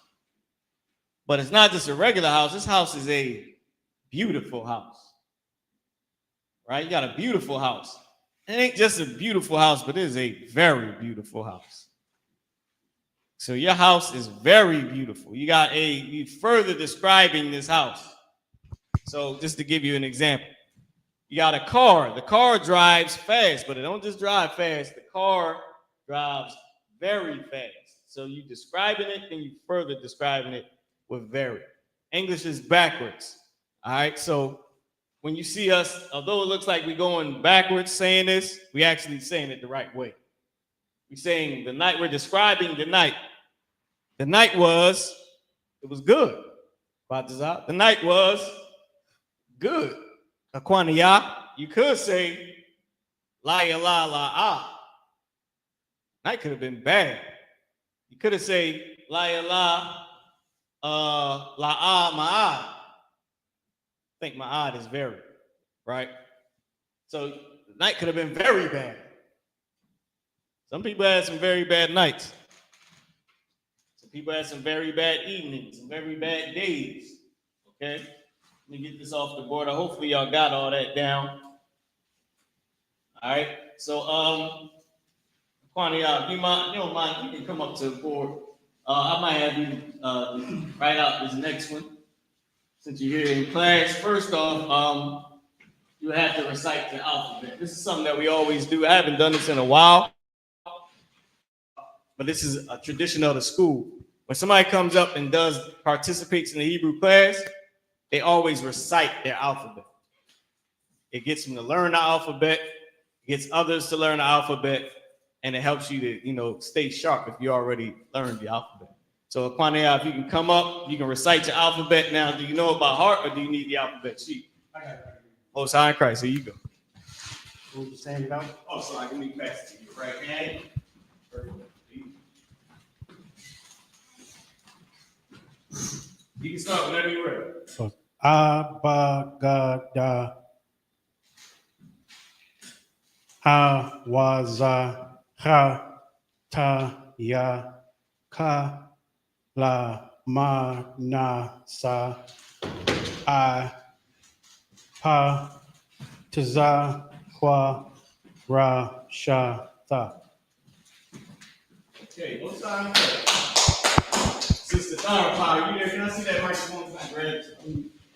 But it's not just a regular house. This house is a beautiful house. Right? You got a beautiful house. It ain't just a beautiful house, but it is a very beautiful house. So your house is very beautiful. You further describing this house. So just to give you an example, you got a car. The car drives fast, but it don't just drive fast. The car drives very fast. So you describing it, then you further describing it with very. English is backwards. All right. So when you see us, although it looks like we're going backwards saying this, we actually saying it the right way. We're saying the night, we're describing the night. The night it was good. The night was good. Aquania, you could say la ya la la ah. Night could have been bad. You could have said la ya la la ah ma ah. I think my odd is very, right? So the night could have been very bad. Some people had some very bad nights. Some people had some very bad evenings, some very bad days. Okay? Let me get this off the board. Hopefully y'all got all that down. All right. So Kwani, if you don't mind, you can come up to the board. I might have you write out this next one. Since you're here in class, first off, you have to recite the alphabet. This is something that we always do. I haven't done this in a while, but this is a tradition of the school. When somebody comes up and participates in the Hebrew class, they always recite their alphabet. It gets them to learn the alphabet, gets others to learn the alphabet, and it helps you to, stay sharp if you already learned the alphabet. So, Kwanya, if you can come up, you can recite your alphabet. Now, do you know it by heart or do you need the alphabet sheet? I got it. Most High in Christ, here you go. What you saying about? Oh, so I can be passed to you right hand. You can start whenever you're ready. Abagada Awaza Ha Ta Ya Ka La Manasa I Pa Taza Hua Ra Sha Ta. Okay, what's time? Sister Power, you there? Can I see that microphone? Grab it.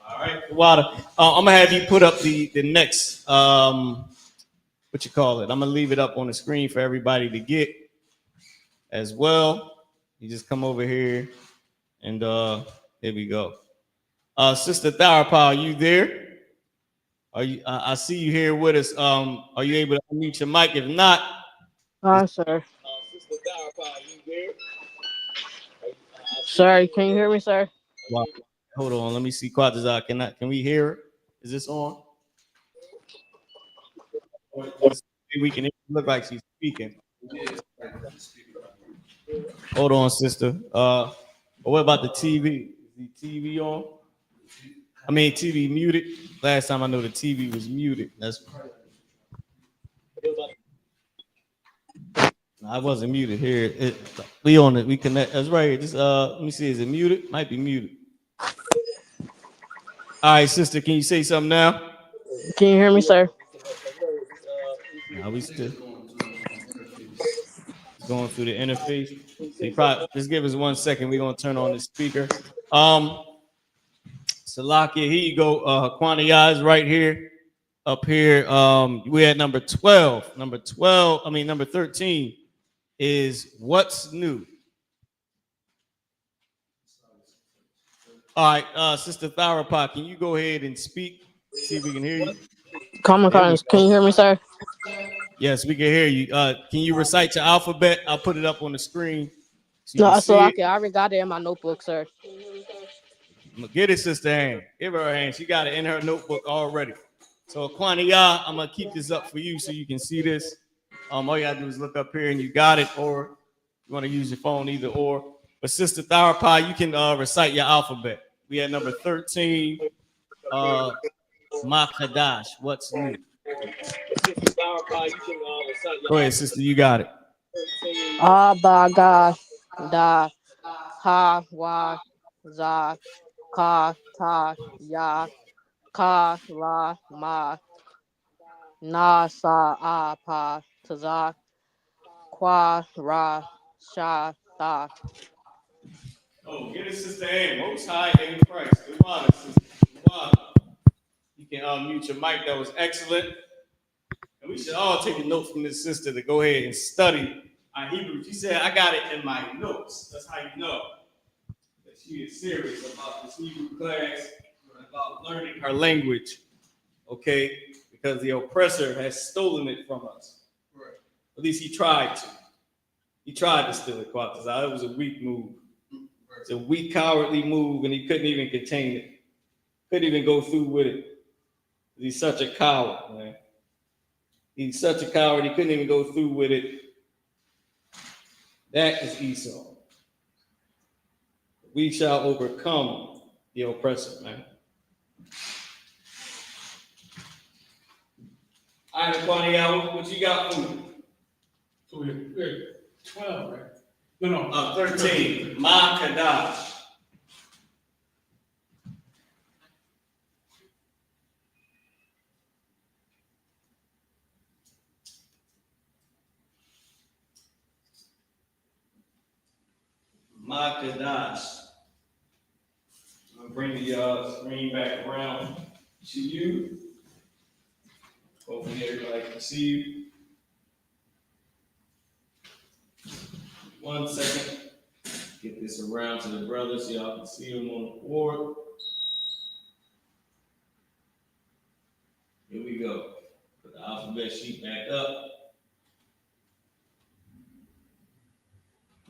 All right, water. I'm gonna have you put up the next what you call it. I'm gonna leave it up on the screen for everybody to get as well. You just come over here and here we go. Sister Power, you there? Are you? I see you here with us. Are you able to unmute your mic? If not, Sir. Sister Power, you there? Sorry, can you hear me, sir? Wow. Hold on, let me see. Can we hear her? Is this on? We can look like she's speaking. Hold on, sister. What about the TV? Is the TV on? I mean, TV muted. Last time I know the TV was muted. That's I wasn't muted here. We on it. We connect. That's right. Just let me see. Is it muted? Might be muted. All right, sister. Can you say something now? Can you hear me, sir? No, we still going through the interface. They probably just give us 1 second. We're gonna turn on the speaker. Salakia, here you go. Quantiyah is right here. Up here. We're at number 12. Number 13 is what's new. All right, Sister Tharapah, can you go ahead and speak? See if we can hear you. Common Cons, can you hear me, sir? Yes, we can hear you. Can you recite your alphabet? I'll put it up on the screen so you No, can so see it. I already got it in my notebook, sir. Get it, Sister Hand. Give her a hand. She got it in her notebook already. So, Quantiyah, I'm going to keep this up for you so you can see this. All you got to do is look up here and you got it, or you want to use your phone, either or. But Sister Tharapah, you can recite your alphabet. We had number 13, Makadash. What's new? Go ahead, sister. You got it. Ba da ha wa za ka ta ya ka la ma na sa pa ta kwa ra sha ta. Oh, get it, Sister Ann. Most high in Christ. Good water, sister. Good water. You can unmute your mic. That was excellent. And we should all take a note from this sister to go ahead and study our Hebrew. She said, I got it in my notes. That's how you know that she is serious about this Hebrew class, about learning her language, okay? Because the oppressor has stolen it from us. Right. At least he tried to. He tried to steal it, Quatazah. It was a weak move. It's a weak, cowardly move, and he couldn't even contain it. Couldn't even go through with it. He's such a coward, man. He's such a coward, he couldn't even go through with it. That is Esau. We shall overcome the oppressor, man. All right, Quantiyah, what you got for me? So we're 12, right? No. 13. Makadash. Makadash. I'm gonna bring the screen back around to you. Hopefully everybody can see you. 1 second. Get this around to the brothers so y'all can see them on the board. Here we go. Put the alphabet sheet back up.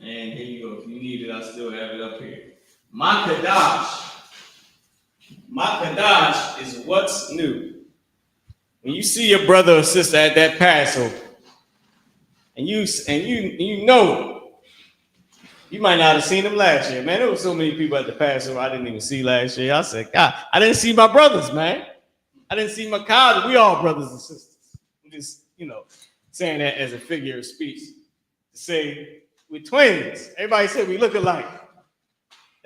And here you go. If you need it, I still have it up here. Makadash. Makadash is what's new. When you see your brother or sister at that Passover, and you know, you might not have seen them last year, man. There was so many people at the Passover I didn't even see last year. I said, God, I didn't see my brothers, man. I didn't see my cousins. We all brothers and sisters. I'm just, saying that as a figure of speech to say we're twins. Everybody said we look alike.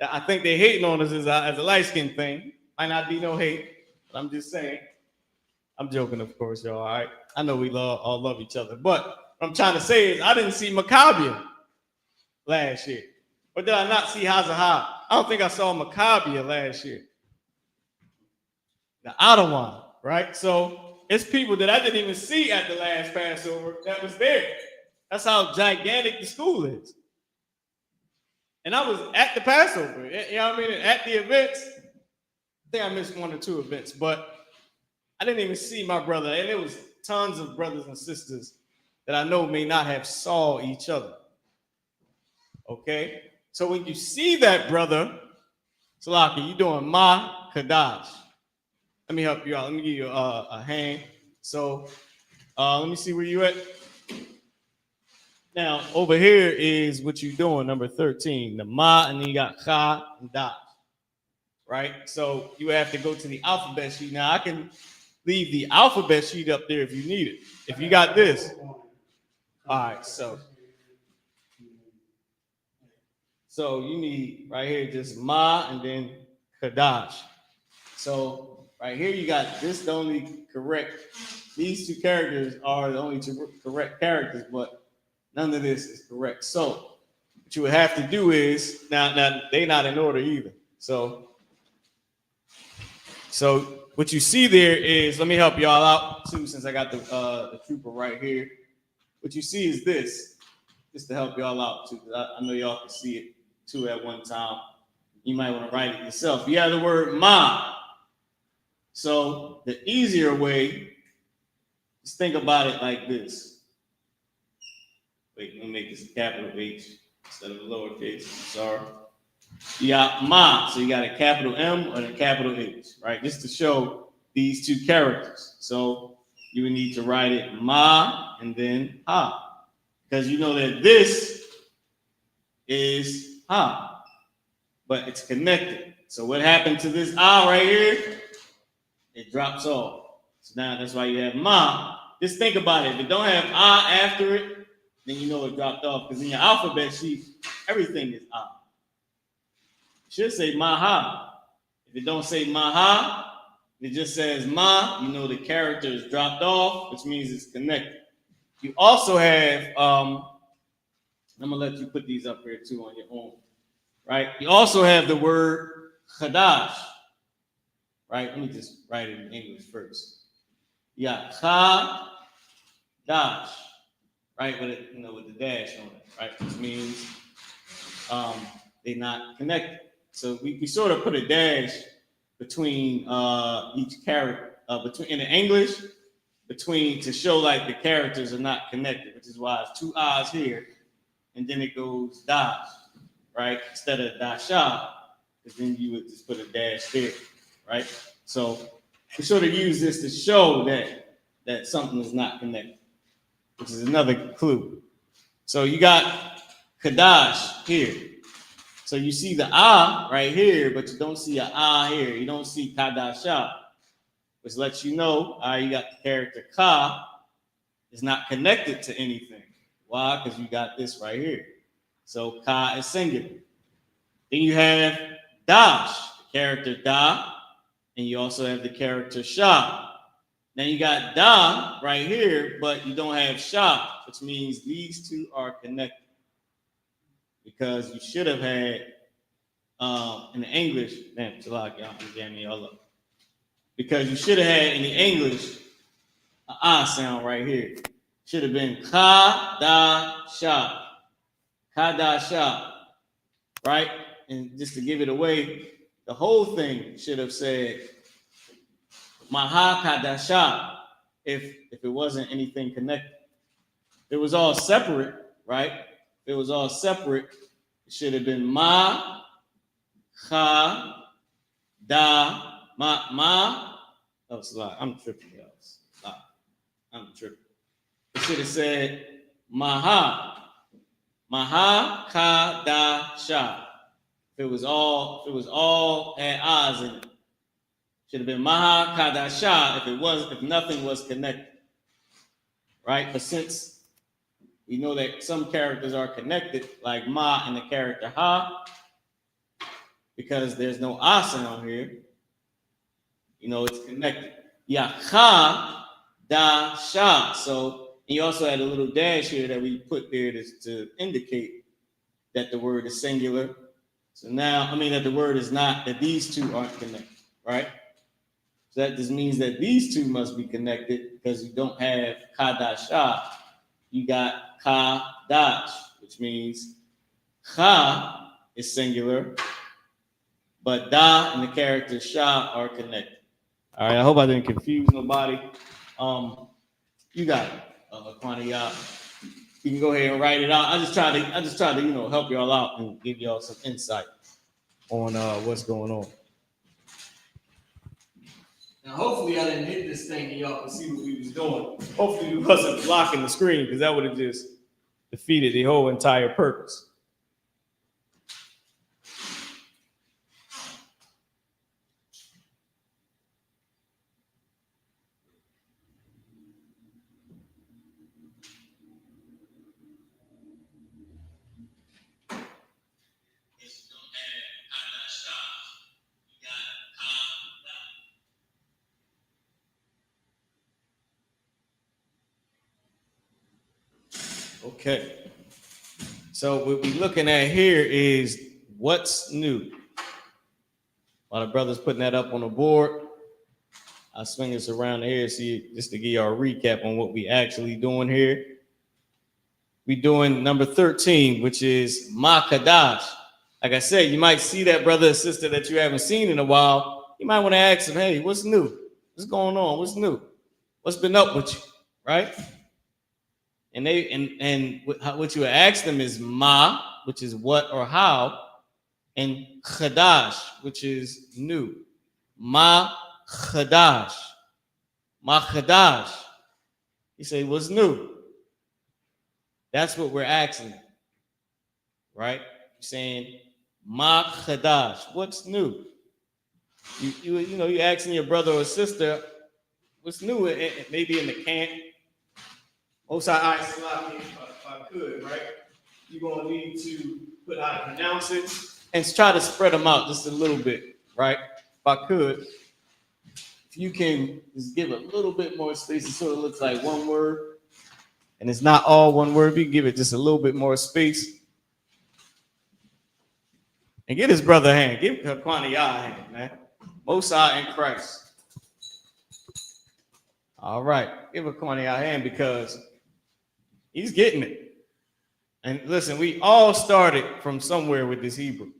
I think they're hating on us as a light-skinned thing. Might not be no hate, but I'm just saying. I'm joking, of course, y'all. All right. I know we all love each other, but what I'm trying to say is I didn't see Maccabia last year. Or did I not see Hazahah? I don't think I saw Maccabia last year. The Ottawa, right? So it's people that I didn't even see at the last Passover that was there. That's how gigantic the school is. And I was at the Passover, you know what I mean? At the events. I think I missed 1 or 2 events, but I didn't even see my brother. And there was tons of brothers and sisters that I know may not have saw each other. Okay? So when you see that brother, Salaki, you're doing Ma Kadash. Let me help you out. Let me give you a hand. So let me see where you at. Now, over here is what you're doing, number 13. The Ma, and then you got Cha and Dash. Right? So you have to go to the alphabet sheet. Now, I can leave the alphabet sheet up there if you need it. If you got this. All right, so So you need right here just ma and then kadash. So right here you got this the only correct. These two characters are the only two correct characters, but none of this is correct. So what you would have to do is now they're not in order either. So what you see there is, let me help y'all out too, since I got the trooper right here. What you see is this, just to help y'all out too, because I know y'all can see it too at one time. You might want to write it yourself. You have the word ma. So the easier way, just think about it like this. Wait, let me make this a capital H instead of a lowercase. Sorry. You got ma, so you got a capital M and a capital H, right? Just to show these two characters. So you would need to write it ma and then ha, because you know that this is ha, but it's connected. So what happened to this ah right here? It drops off. So now that's why you have ma. Just think about it. If it don't have ah after it, then you know it dropped off. Because in your alphabet sheet, everything is ah. It should say maha. If it don't say maha, it just says ma, you know the character is dropped off, which means it's connected. You also have, I'm gonna let you put these up here too on your own, right? You also have the word chadash, right? Let me just write it in English first. Yeah, chadash, right? With it, with the dash on it, right? Which means they're not connected. So we sort of put a dash between each character, in the English, to show like the characters are not connected, which is why it's two I's here, and then it goes dash, right? Instead of dasha, because then you would just put a dash there, right? So we sort of use this to show that something is not connected, which is another clue. So you got kadash here. So you see the ah right here, but you don't see an ah here. You don't see kadasha, which lets you know you got the character ka is not connected to anything. Why? Because you got this right here. So ka is singular. Then you have dash, the character da, and you also have the character sha. Now you got da right here, but you don't have sha, which means these two are connected. Because you should have had in the English, damn, jamming y'all up. Because you should have had in the English an ah sound right here. Should have been ka da sha, right? And just to give it away, the whole thing should have said maha kadasha if it wasn't anything connected. If it was all separate, right? If it was all separate, it should have been ma cha da ma. Oh, it's a lot. I'm tripping, y'all. I'm tripping. It should have said maha ka da sha. If it was all had ahs in it, should have been maha ka da sha. If nothing was connected, right? But since we know that some characters are connected, like ma and the character ha, because there's no ah sound here, it's connected. Yeah, ha da sha. So you also had a little dash here that we put there to indicate that the word is singular. So now, that the word is not, that these two aren't connected, right? So that just means that these two must be connected because you don't have kadasha. You got kadash, which means cha is singular, but da and the character sha are connected. All right, I hope I didn't confuse nobody. You got it, Kwaniya. You can go ahead and write it out. I just try to help y'all out and give y'all some insight on what's going on. Now, hopefully, I didn't hit this thing and y'all can see what we was doing. Hopefully, we wasn't blocking the screen because that would have just defeated the whole entire purpose. Okay. So what we're looking at here is what's new. While the brother's putting that up on the board, I'll swing this around here, see, just to give y'all a recap on what we actually doing here. We doing number 13, which is Makadash. Like I said, you might see that brother or sister that you haven't seen in a while. You might want to ask them, hey, what's new? What's going on? What's new? What's been up with you? Right? And what you ask them is ma, which is what or how, and chadash, which is new. Ma chadash. Ma chadash. You say, what's new? That's what we're asking. Right? You're saying, ma chadash. What's new? You asking your brother or sister, what's new? Maybe in the camp. Most I.S.U.P.K, if I could, right? You're going to need to put how to pronounce it and try to spread them out just a little bit, right? If I could, if you can just give a little bit more space, it sort of looks like one word, and it's not all one word. If you can give it just a little bit more space. And get his brother a hand. Give Kwani a hand, man. Most High in Christ. All right. Give Kwani a hand because he's getting it. And listen, we all started from somewhere with this Hebrew.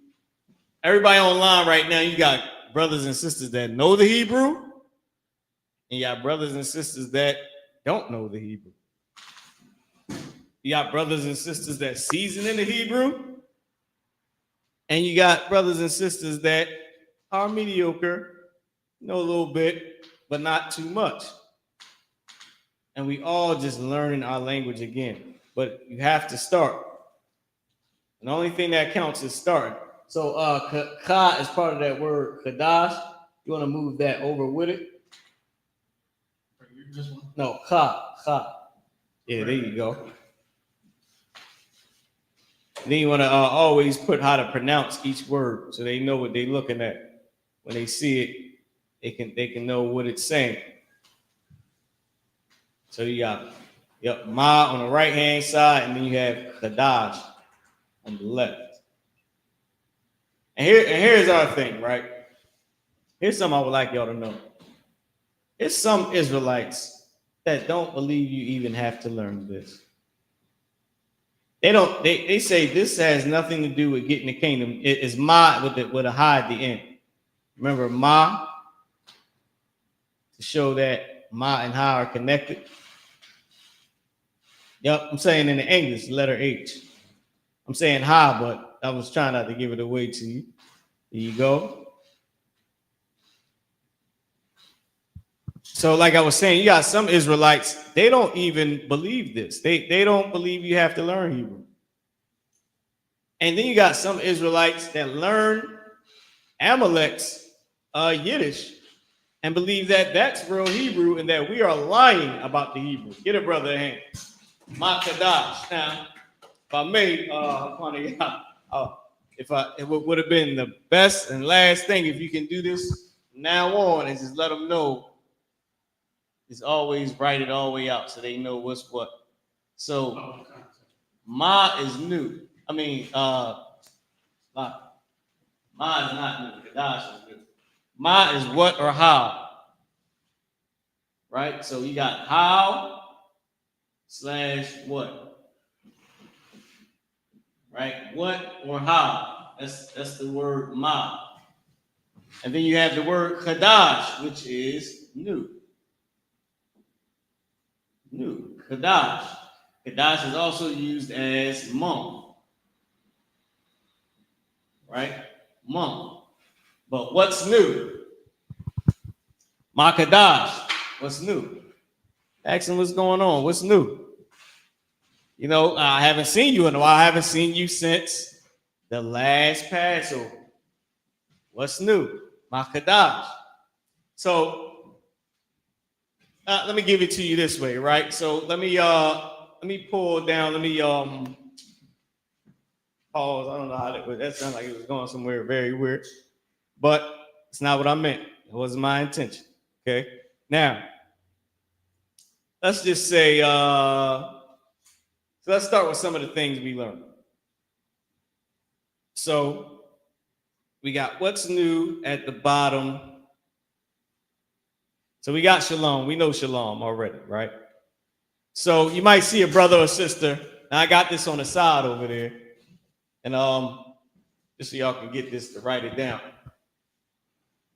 Everybody online right now, you got brothers and sisters that know the Hebrew, and you got brothers and sisters that don't know the Hebrew. You got brothers and sisters that season in the Hebrew, and you got brothers and sisters that are mediocre, know a little bit, but not too much. And we all just learning our language again. But you have to start. And the only thing that counts is starting. So ka is part of that word kadash. You want to move that over with it? No, ka. Yeah, there you go. Then you want to always put how to pronounce each word so they know what they're looking at. When they see it, they can know what it's saying. So you got ma on the right hand side, and then you have kadash on the left. And here's our thing, right? Here's something I would like y'all to know. There's some Israelites that don't believe you even have to learn this. They say this has nothing to do with getting the kingdom. It is ma with a ha at the end. Remember ma to show that ma and ha are connected. Yep, I'm saying in the English, letter H. I'm saying ha, but I was trying not to give it away to you. There you go. So like I was saying, you got some Israelites, they don't even believe this. They don't believe you have to learn Hebrew. And then you got some Israelites that learn Amalek's Yiddish and believe that that's real Hebrew and that we are lying about the Hebrew. Get a brother a hand. Makadash. Now, if I may, it would have been the best and last thing if you can do this from now on is just let them know it's always write it all the way out so they know what's what. So ma is new. I mean, ma is not new. Kadash is new. Ma is what or how. Right? So you got how / what. Right? What or how. That's the word ma. And then you have the word kadash, which is new. New. Kadash. Kadash is also used as monk. Right? Monk. But what's new? Makadash. What's new? Ask him what's going on. What's new? You know, I haven't seen you in a while. I haven't seen you since the last Passover. What's new? Makadash. So let me give it to you this way, right? So let me pull down. Let me pause. I don't know how that sounded like it was going somewhere very weird, but it's not what I meant. It wasn't my intention. Okay. Now, let's just say So let's start with some of the things we learned. So we got what's new at the bottom. So we got shalom. We know shalom already, right? So you might see a brother or sister. Now I got this on the side over there. And just so y'all can get this to write it down.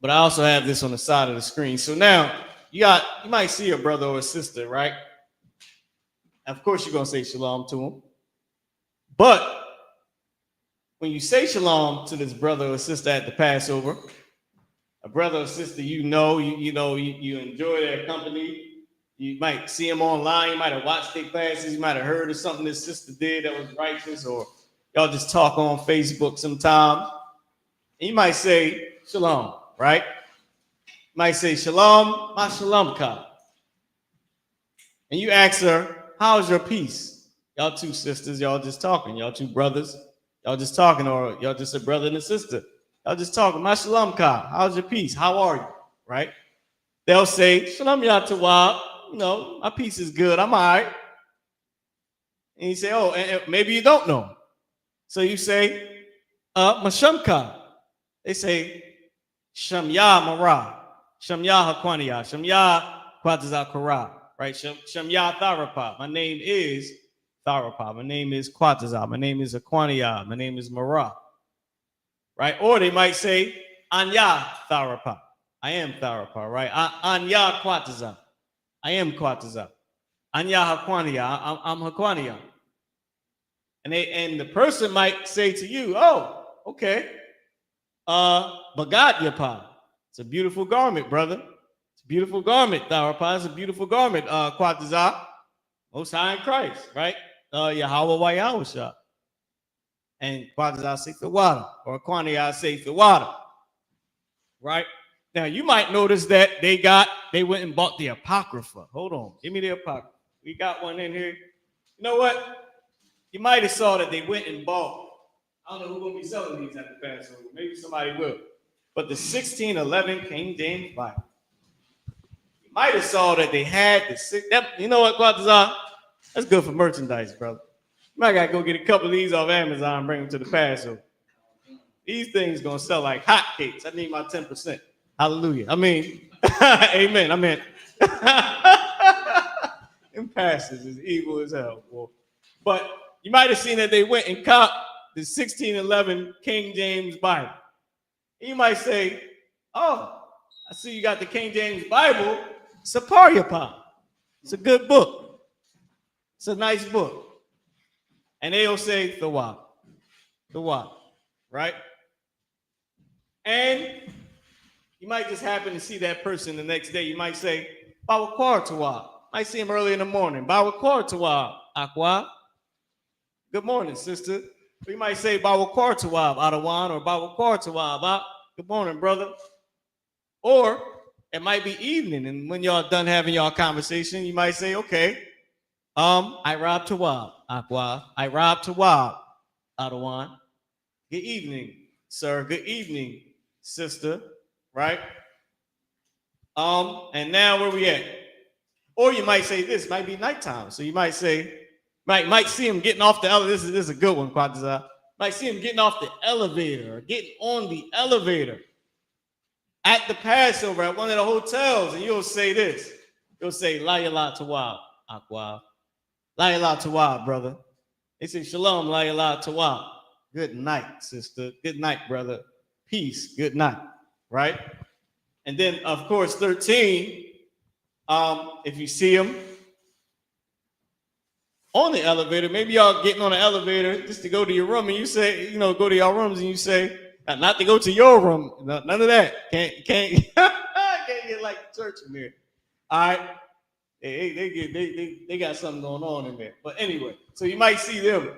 But I also have this on the side of the screen. So now you might see a brother or a sister, right? Of course you're gonna say shalom to them. But when you say shalom to this brother or sister at the Passover, a brother or sister you enjoy their company. You might see them online. You might have watched their classes. You might have heard of something this sister did that was righteous, or y'all just talk on Facebook sometimes. And you might say shalom, right? You might say shalom, ma shalom ka. And you ask her, how's your peace? Y'all two sisters, y'all just talking. Y'all two brothers, y'all just talking, or y'all just a brother and a sister. Y'all just talking. Ma shalom ka. How's your peace? How are you? Right? They'll say, shalom yatawab. My peace is good. I'm all right. And you say, oh, and maybe you don't know. So you say, mashamka. They say, shamya mara. Shamya hakwaniya. Shamya kwatazakara. Right? Shamya tharapa. My name is Tharapa. My name is Kwataza. My name is Aquania. My name is Mara. Right? Or they might say, Anya Tharapa. I am Tharapa, right? Anya Kwataza. I am Kwataza. Anya Haquania. I'm Haquania. And the person might say to you, oh, okay. Bagad Yapa. It's a beautiful garment, brother. It's a beautiful garment, Tharapa. It's a beautiful garment, Kwataza. Most High in Christ, right? Yahweh Yahweh. And Kwataza say the water, or Kwania say the water. Right? Now you might notice that they went and bought the Apocrypha. Hold on, give me the Apocrypha. We got one in here. You know what? You might have saw that they went and bought. I don't know who's gonna be selling these at the Passover. Maybe somebody will. But the 1611 King James Bible. You might have saw that they had you know what, Kwataza? That's good for merchandise, brother. You might gotta go get a couple of these off Amazon and bring them to the Passover. These things gonna sell like hotcakes. I need my 10%. Hallelujah. I mean, amen. I mean, them pastors is evil as hell, boy. But you might have seen that they went and copped the 1611 King James Bible. And you might say, oh, I see you got the King James Bible. It's a Saparyapa. It's a good book. It's a nice book. And they'll say, the what? Right? And you might just happen to see that person the next day. You might say, Bawakar Tawa. Might see him early in the morning. Bawakar Tawa, Aqua. Good morning, sister. Or you might say, Bawakar Tawa, Adawan, or Bawakar Tawa. Good morning, brother. Or it might be evening, and when y'all done having y'all conversation, you might say, okay, I robbed Tawab, Aqua. I robbed Tawab, Adawan. Good evening, sir. Good evening, sister. Right? And now where we at? Or you might say this might be nighttime. So you might say, might see him getting off the elevator. This is a good one, Kwataza. Might see him getting off the elevator or getting on the elevator at the Passover at one of the hotels, and you'll say this. You'll say, La Yala Tawab, Aqua. La Yala Tawab, brother. They say, Shalom, La Yala Tawab. Good night, sister. Good night, brother. Peace. Good night. Right? And then, of course, 13, if you see him on the elevator, maybe y'all getting on the elevator just to go to your room, and you say, go to your rooms, and you say, not to go to your room, none of that. Can't can't get like church in there. All right, they got something going on in there. But anyway, so you might see them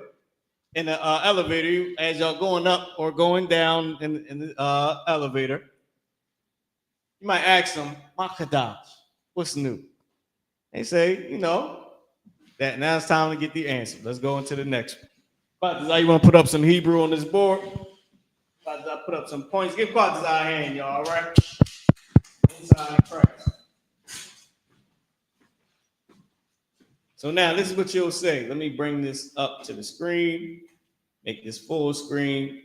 in the elevator as y'all going up or going down in the elevator. You might ask them, Makadash, what's new? They say, that now it's time to get the answer. Let's go into the next one. Quatazai, you want to put up some Hebrew on this board? Quatazai, put up some points. Give Quatazai a hand, y'all, all right? Inside Christ. So now this is what you'll say. Let me bring this up to the screen, make this full screen.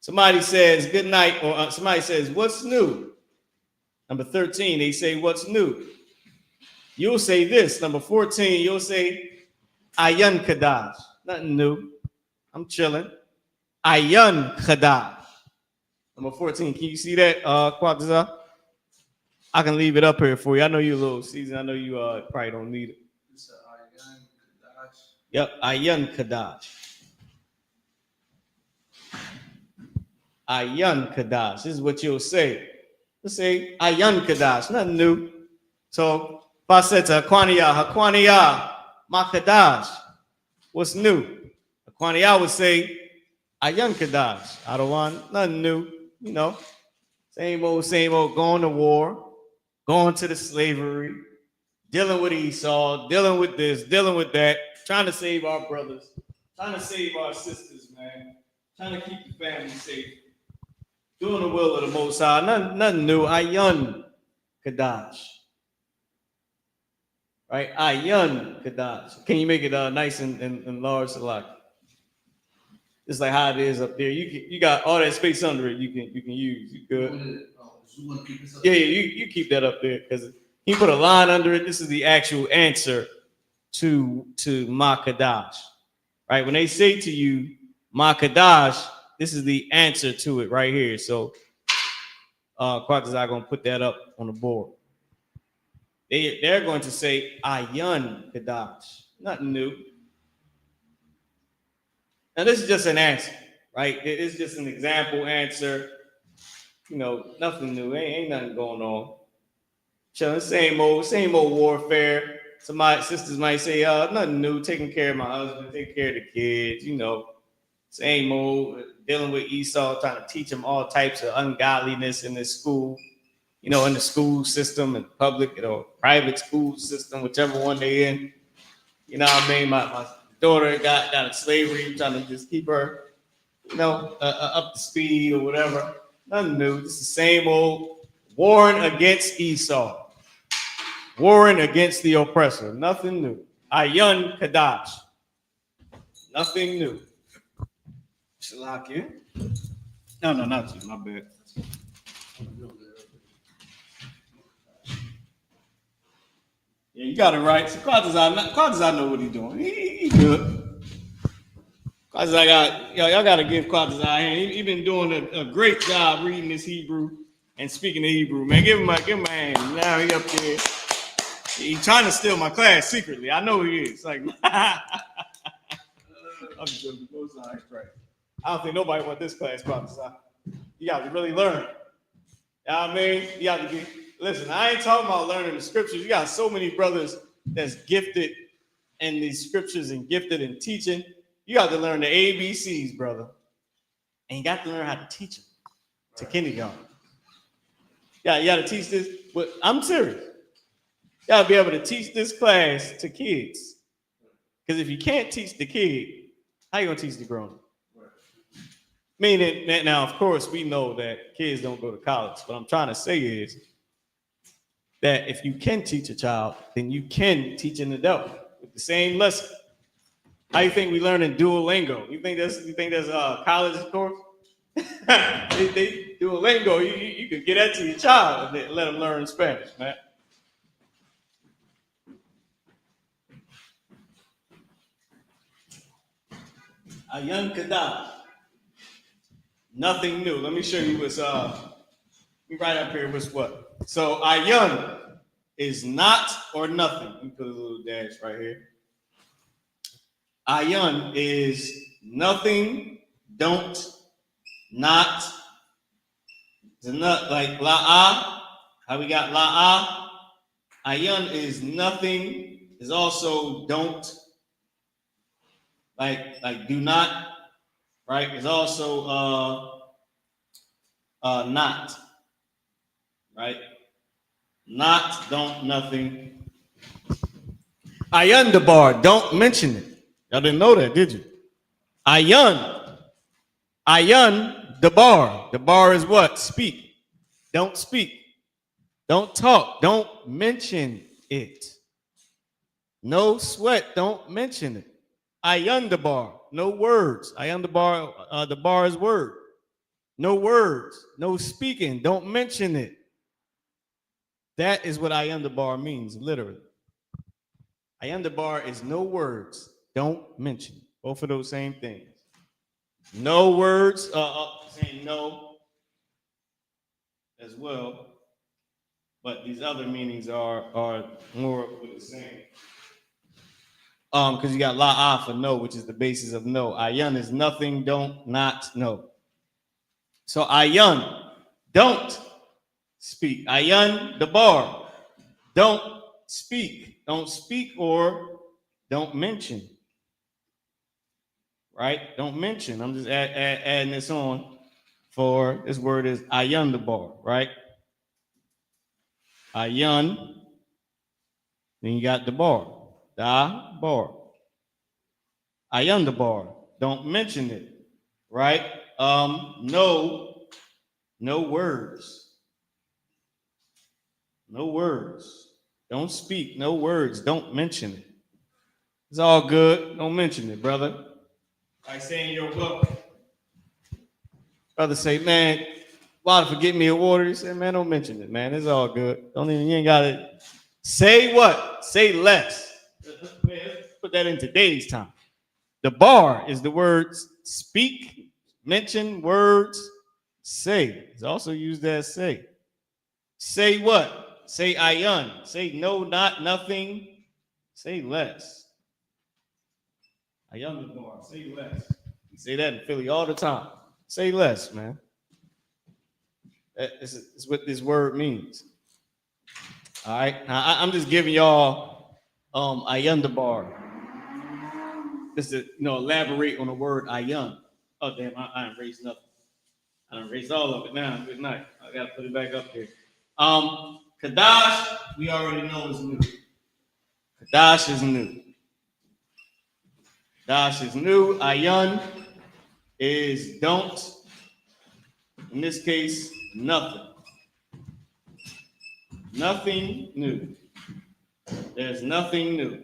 Somebody says good night, or somebody says, what's new? Number 13, they say, what's new? You'll say this. Number 14, you'll say, Ayan Kadash. Nothing new. I'm chilling. Ayan Kadash. Number 14, can you see that, Quadza? I can leave it up here for you. I know you're a little seasoned. I know you probably don't need it. Yep, Ayan Kadash. Ayan Kadash. This is what you'll say. Let's say Ayan Kadash. Nothing new. So if I said to Hakwaniya, Makadash, what's new? Hakwaniya would say Ayan Kadash. I don't want nothing new. You know, same old, going to war, going to the slavery, dealing with Esau, dealing with this, dealing with that, trying to save our brothers, trying to save our sisters, man, trying to keep the family safe, doing the will of the Most High. Nothing new. Ayan Kadash. Right? Ayan Kadash. Can you make it nice and large, Salak? It's like how it is up there. You got all that space under it. You can use. You good? Yeah, you keep that up there because you put a line under it. This is the actual answer to Makadash, right? When they say to you Makadash, this is the answer to it right here. So, Quatazai gonna put that up on the board. They're going to say Ayan Kadash. Nothing new. Now, this is just an answer, right? It's just an example answer. You know, nothing new. Ain't nothing going on. Chilling, same old warfare. Some sisters might say, nothing new. Taking care of my husband, taking care of the kids. You know, same old. Dealing with Esau, trying to teach them all types of ungodliness in this school. You know, in the school system, in public, private school system, whichever one they in. You know what I mean? My daughter got in slavery. I'm trying to just keep her, up to speed or whatever. Nothing new. It's the same old warring against Esau. Warring against the oppressor. Nothing new. Ayan Kadash. Nothing new. Shalakia. No, not you. My bad. Yeah, you got it right. So Quadazai know what he's doing. He good. Quadazai y'all got to give Quadazai a hand. He been doing a great job reading this Hebrew and speaking the Hebrew. Man, give him a hand. Now he up there. He's trying to steal my class secretly. I know he is. Like, I'm just going to right. I don't think nobody wants this class, Quadazai. You got to really learn. You know what I mean? You got to get. Listen, I ain't talking about learning the scriptures. You got so many brothers that's gifted in these scriptures and gifted in teaching. You got to learn the ABCs, brother. And you got to learn how to teach them to kindergarten. Yeah, you got to teach this. But I'm serious. You got to be able to teach this class to kids. Because if you can't teach the kid, how you going to teach the grown? Meaning that now, of course, we know that kids don't go to college. What I'm trying to say is, that if you can teach a child, then you can teach an adult with the same lesson. How you think we learn in Duolingo? You think that's college course? they Duolingo. You could get that to your child and let them learn Spanish, man. Ayan Kadash. Nothing new. Let me show you what's right up here. What's what? So Ayan is not or nothing. Let me put a little dash right here. Ayan is nothing, don't, not. It's not like la'a. How we got la'a? Ayan is nothing, is also don't. Like do not, right? Is also not. Right? Not, don't, nothing. Ayan Dabar, don't mention it. Y'all didn't know that, did you? Ayan Dabar. Dabar is what? Speak. Don't speak. Don't talk. Don't mention it. No sweat, don't mention it. Ayundabar, no words. Ayundabar, the bar is word. No words, no speaking, don't mention it. That is what Ayundabar means, literally. Ayundabar is no words, don't mention. Both of those same things. No words, saying no as well. But these other meanings are more with the same. Because you got la for no, which is the basis of no. Ayun is nothing, don't, not, no. So ayun, don't speak. Ayun the bar, don't speak. Don't speak or don't mention. Right? Don't mention. I'm just adding this on for this word is ayun the bar, right? Ayun. Then you got the bar. Da bar. Ayun the bar. Don't mention it. Right? No words. No words. Don't speak. No words. Don't mention it. It's all good. Don't mention it, brother. Like saying you're welcome. Brother say, man, Water, forget me a water. He said, man, don't mention it, man. It's all good. Don't even, you ain't got to say what? Say less. Man, let's put that in today's time. The bar is the words speak, mention, words, say. It's also used as say. Say what? Say ayun. Say no, not, nothing. Say less. Ayun the bar. Say less. You say that in Philly all the time. Say less, man. That's what this word means. All right. Now, I'm just giving y'all ayun the bar. Just to elaborate on the word ayun. Oh damn, I ain't raised nothing. I done raised all of it now. Good night. I gotta put it back up here. Kadash, we already know is new. Kadash is new. Kadash is new. Ayun is don't. In this case, nothing. Nothing new. There's nothing new.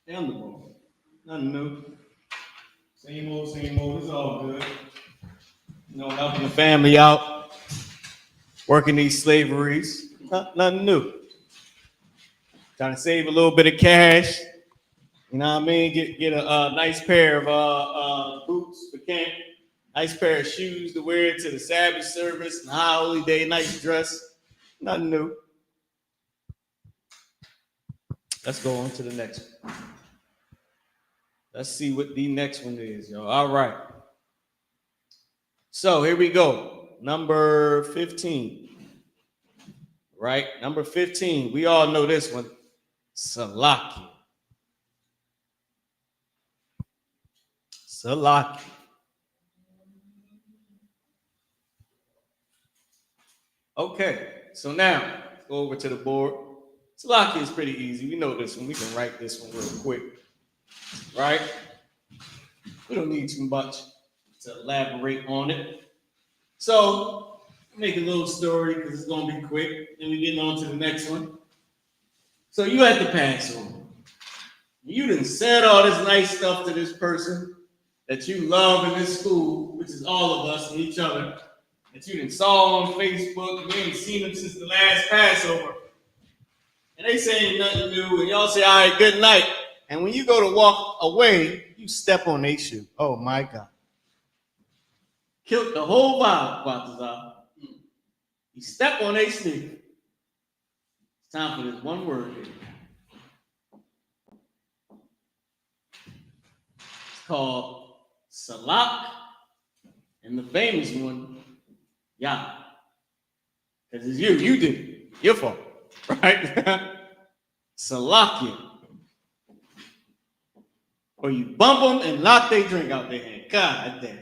Down the ball. Nothing new. Same old, same old. It's all good. Helping the family out, working these slaveries. Nothing new. Trying to save a little bit of cash. You know what I mean? Get a nice pair of boots for camp. Nice pair of shoes to wear to the Sabbath service and high holy day. Nice dress. Nothing new. Let's go on to the next one. Let's see what the next one is, y'all. All right. So here we go. Number 15. Right? Number 15. We all know this one. Salaki. Salaki. Okay. So now, let's go over to the board. Salaki is pretty easy. We know this one. We can write this one real quick. Right? We don't need too much to elaborate on it. So, make a little story because it's going to be quick. Then we get on to the next one. So, you at the Passover. You done said all this nice stuff to this person that you love in this school, which is all of us and each other, that you done saw on Facebook and you ain't seen them since the last Passover. And they saying nothing new, and y'all say, all right, good night. And when you go to walk away, you step on their shoe. Oh my God. Killed the whole vibe, Balthazar. You step on their sneaker. It's time for this one word. It's called Salak, and the famous one, Yah. Because it's you did it. Your fault, right? Salakia. Or you bump them and knock their drink out their hand. God damn.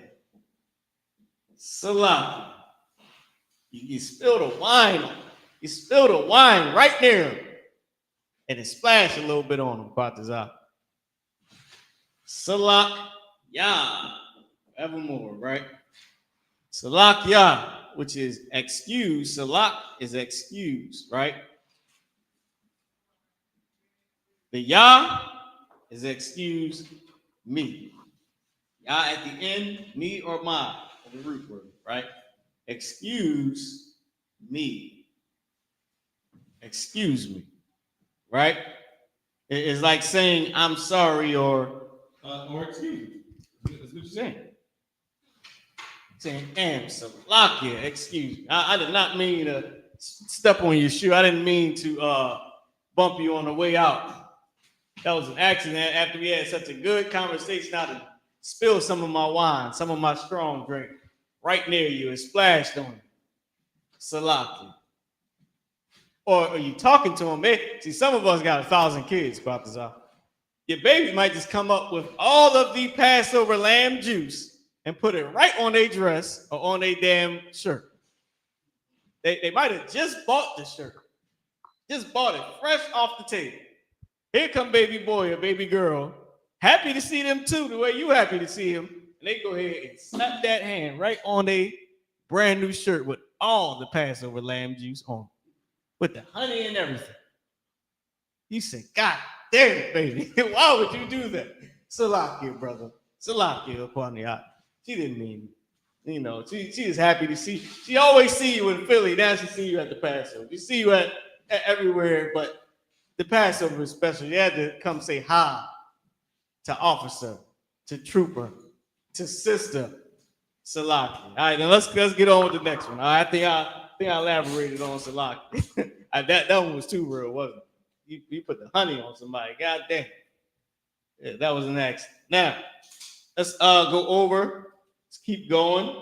Salaki. You spilled the wine on them. You spilled the wine right there. And it splashed a little bit on them, Balthazar. Salak Yah. Evermore, right? Salak Yah, which is excuse. Salak is excuse, right? The Yah is excuse me. Yah at the end, me or my, the root word, right? Excuse me. Excuse me, right? It's like saying I'm sorry or excuse me. That's what you're saying. Saying Salakia, excuse me. I did not mean to step on your shoe. I didn't mean to bump you on the way out. That was an accident after we had such a good conversation. I spilled some of my wine, some of my strong drink right near you and splashed on you. Salakia. Or are you talking to him? See, some of us got 1,000 kids, Balthazar. Your baby might just come up with all of the Passover lamb juice and put it right on their dress or on their damn shirt. They might have just bought the shirt. Just bought it fresh off the table. Here come baby boy or baby girl. Happy to see them too, the way you happy to see him. And they go ahead and slap that hand right on their brand new shirt with all the Passover lamb juice on. With the honey and everything. You say, God damn it, baby. Why would you do that? Salakia, brother. Salakia, Kwaniat. She didn't mean it. You know, she is happy to see. She always see you in Philly. Now she see you at the Passover. She see you at everywhere, but the Passover is special. You had to come say hi to officer, to trooper, to sister. Salaki. All right, then let's get on with the next one. All right, I think I elaborated on Salaki. that one was too real, wasn't it? You put the honey on somebody. God damn. Yeah, that was an accident. Now, let's go over. Let's keep going.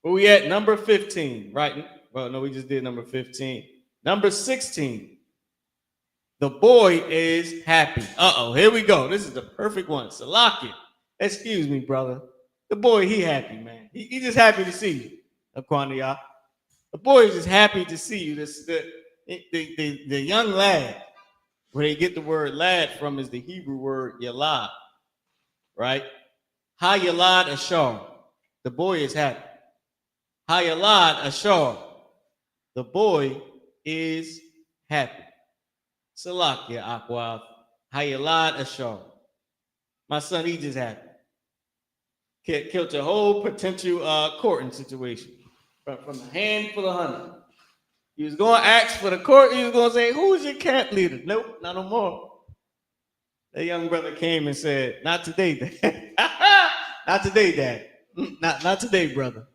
Where we at? Number 15, right? Well, no, we just did number 15. Number 16. The boy is happy. Uh-oh, here we go. This is the perfect one. Salaki. Excuse me, brother. The boy, he happy, man. He just happy to see you, Aquania. The boy is just happy to see you. The young lad, where they get the word lad from is the Hebrew word yalad, right? Ha yalad ashar. The boy is happy. Ha yalad ashar. The boy is happy. Salakia Aqua. Ha yalad ashar. My son, he just happy. Killed a whole potential courting situation from a handful of honey. He was going to ask for the court. He was going to say, who is your camp leader? Nope, not no more. That young brother came and said, not today, Dad. Not today, Dad. Not today, brother.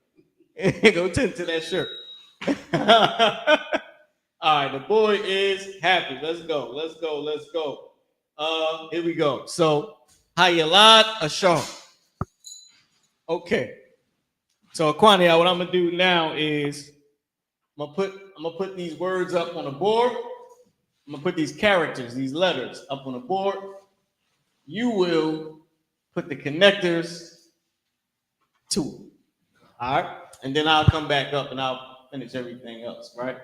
Go tend to that shirt. All right, the boy is happy. Let's go. Here we go. So, Hayalad Ashar. Okay. So, Aquania, what I'm gonna do now is I'm gonna put these words up on the board. I'm gonna put these characters, these letters up on the board. You will put the connectors to it. All right, and then I'll come back up and I'll finish everything else, right?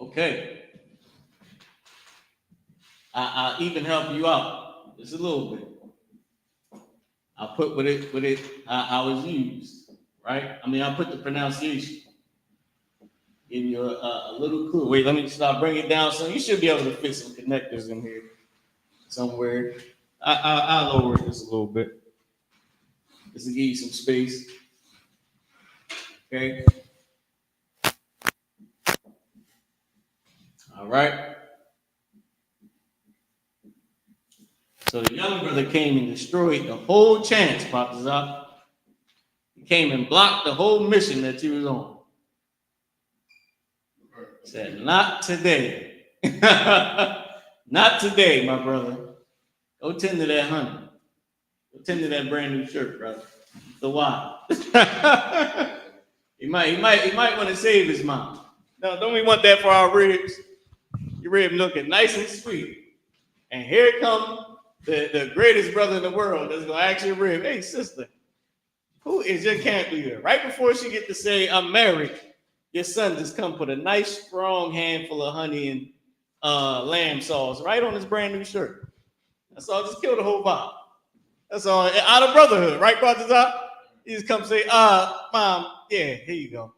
Okay. I'll even help you out just a little bit. I'll put what it how it's used, right? I mean, I'll put the pronunciation. Give you a little clue. Wait, let me start bringing it down. So you should be able to fit some connectors in here somewhere. I'll lower it just a little bit. Just to give you some space. Okay. All right. So the young brother came and destroyed the whole chance, Balthazar. He came and blocked the whole mission that you was on. Said, not today. Not today, my brother. Go tend to that honey. Go tend to that brand new shirt, brother. So why? He might want to save his mom. No, don't we want that for our ribs? Your rib looking nice and sweet. And here comes the greatest brother in the world that's gonna ask your rib, hey sister, who is your camp leader? Right before she get to say, I'm married, your son just come put a nice strong handful of honey lamb sauce right on his brand new shirt. That's all. Just kill the whole vibe. That's all. Out of brotherhood, right, brother? He just come say, Mom, yeah, here you go.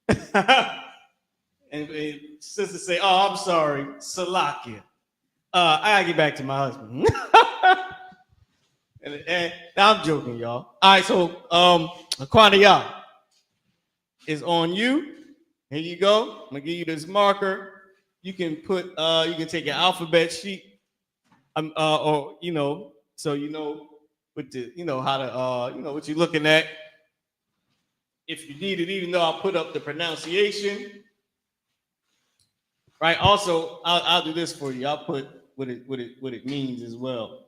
and sister say, oh, I'm sorry, Salakia. I gotta get back to my husband. and I'm joking, y'all. All right, so Quanaya is on you. Here you go. I'm gonna give you this marker. You can put, you can take your alphabet sheet, or so you know what the, how to, what you're looking at. If you need it, even though I'll put up the pronunciation. Right. Also, I'll do this for you. I'll put what it means as well.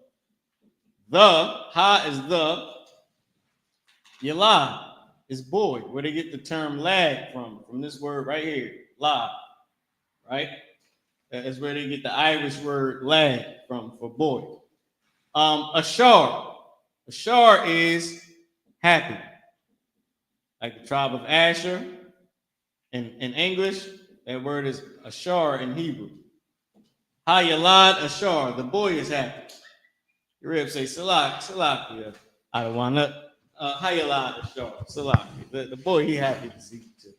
The ha is the. Yalad is boy, where they get the term lad from this word right here, lad. Right. That is where they get the Irish word lad from for boy. Ashar is happy, like the tribe of Asher. In English, that word is Ashar in Hebrew. Hayalad Ashar, the boy is happy. Your rib say Salak, I don't want to. Hayalad Ashar, Salak. The boy, he happy to see you too.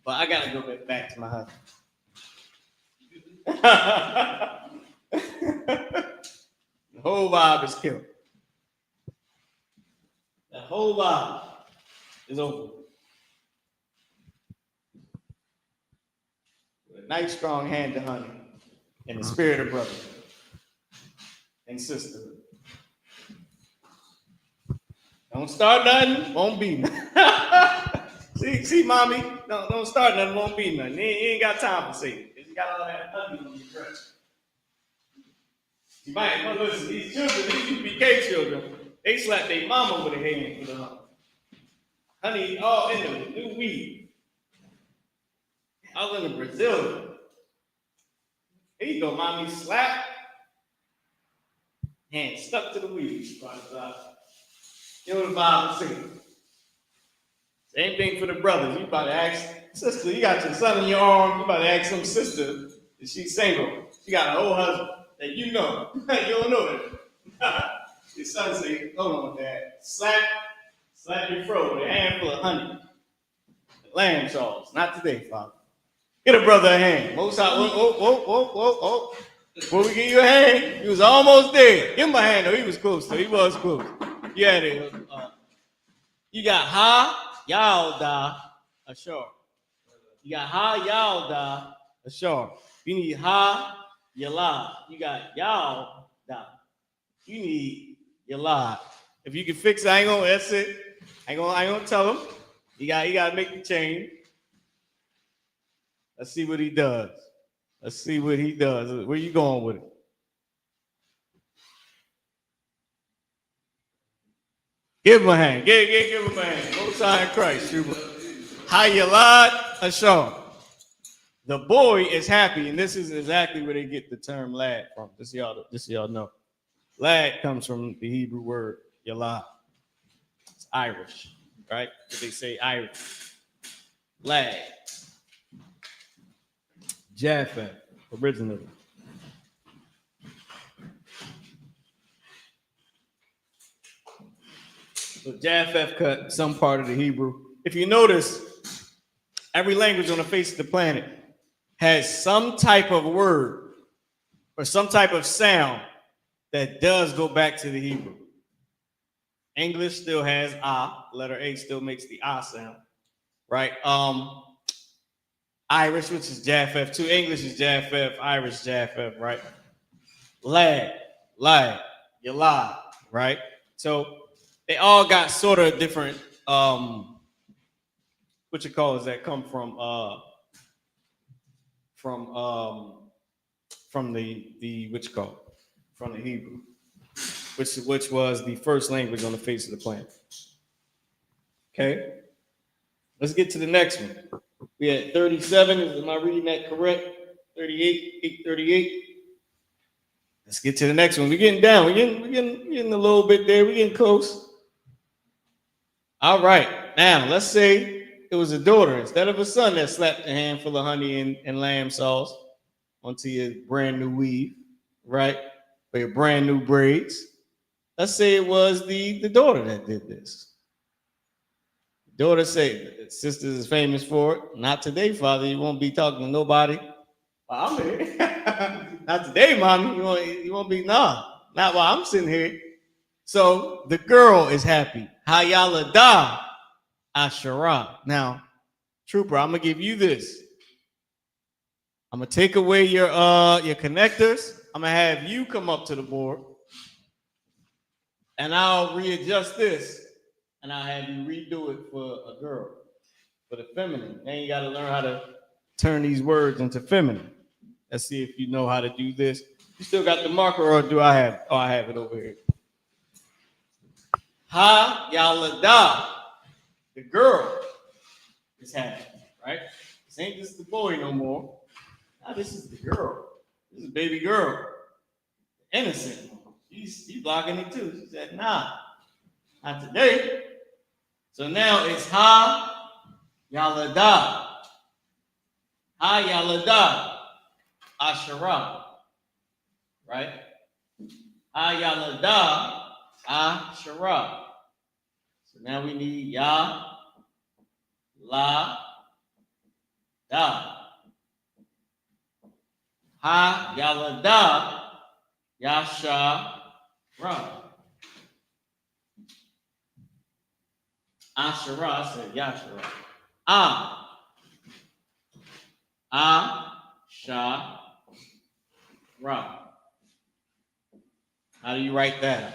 But I gotta go back to my husband. The whole vibe is killed. The whole vibe is over. With a nice strong hand to honey and the spirit of brotherhood and sisterhood. Don't start nothing, won't be nothing. see, mommy, don't start nothing, won't be nothing. You ain't got time for Satan. You got all that honey on your breast. You might listen. These children, these I.S.U.P.K children, they slap their mama with a hand for the honey. Honey, all in the new weed. All in the Brazil. Here you go, mommy. Slap. Hand stuck to the weed. You know what the Bible says. Same thing for the brothers. You about to ask sister, you got your son in your arms. You about to ask some sister if she's single. She got an old husband that you know. You don't know that. Your son say, hold on, Dad. Slap your throat with a handful of honey. Lamb sauce. Not today, Father. Get a brother a hand. Most out. Whoa. Before we give you a hand, he was almost there. Give him a hand, though. He was close, though. He was close. Yeah, there. You got ha, yalda, ashar. You got ha, yalda, ashar. You need ha, yalad. You got yalda. You need yalad. If you can fix it, that's it. I ain't gonna tell him. You gotta make the change. Let's see what he does. Where you going with it? Give him a hand. Give him a hand. Most High in Christ. Hayalad Ashar. The boy is happy, and this is exactly where they get the term lad from. This y'all know. Lad comes from the Hebrew word yalad. It's Irish, right? They say Irish. Lad. Japheth, originally. So Japheth cut some part of the Hebrew. If you notice, every language on the face of the planet has some type of word or some type of sound that does go back to the Hebrew. English still has ah, letter A still makes the ah sound, right? Irish, which is Japheth too. English is Japheth, Irish Japheth, right? Lad, yalad, right? So they all got sort of different that come from the Hebrew, which was the first language on the face of the planet. Okay, let's get to the next one. We at 37. Am I reading that correct? 38, 838. Let's get to the next one. We're getting down. We're getting a little bit there. We're getting close. All right. Now, let's say it was a daughter instead of a son that slapped a handful of honey and lamb sauce. onto your brand new weave, right? Or your brand new braids. Let's say it was the daughter that did this. Daughter said, sisters is famous for it. Not today, father. You won't be talking to nobody. Well, I'm here. Not today, mommy. You won't be, nah. Not while I'm sitting here. So the girl is happy. Hayalada Ashara. Now, Trooper, I'm gonna give you this. I'm gonna take away your connectors. I'm gonna have you come up to the board, and I'll readjust this, and I'll have you redo it for a girl, for the feminine. Then you gotta learn how to turn these words into feminine. Let's see if you know how to do this. You still got the marker, or do I have? Oh, I have it over here. Ha Yalada. The girl is happy, right? This ain't just the boy no more. Now this is the girl. This is baby girl. Innocent. She's blocking it too. She said, nah, not today. So now it's Ha Yalada. Ha Yalada Ashara. Right? Ha Yalada Ashara. So now we need Ya La Da. Ha Yalada Yasha Ra. Ashara, I said Yashara. Sha Ra. How do you write that?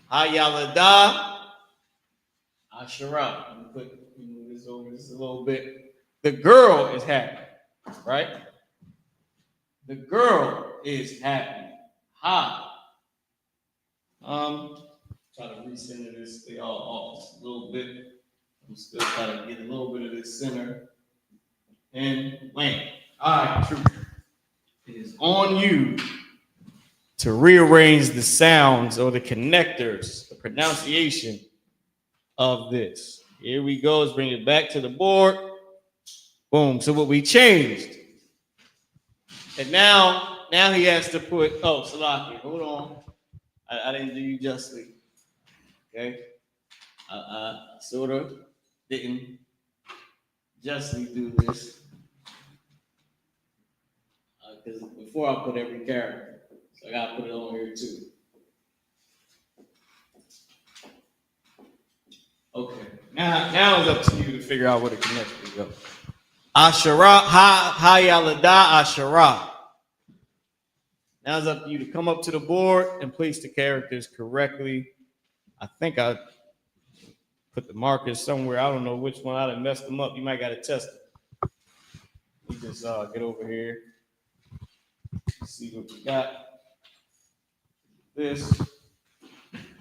Ha Yalada Ashara. Let me move this over just a little bit. The girl is happy, right? The girl is happy. Ha. Try to recenter this thing all off just a little bit. I'm still trying to get a little bit of this center. And land. All right, true. It is on you to rearrange the sounds or the connectors, the pronunciation of this. Here we go. Let's bring it back to the board. Boom. So what we changed. And now he has to put, oh, Salaki, hold on. I didn't do you justly. Okay? I sort of didn't justly do this. Because before I put every character. So I got to put it on here too. Okay. Now it's up to you to figure out where the connections go. Ashara, Hayalada Ashara. Now it's up to you to come up to the board and place the characters correctly. I think I put the markers somewhere. I don't know which one. I done messed them up. You might got to test it. You just get over here. See what we got. This.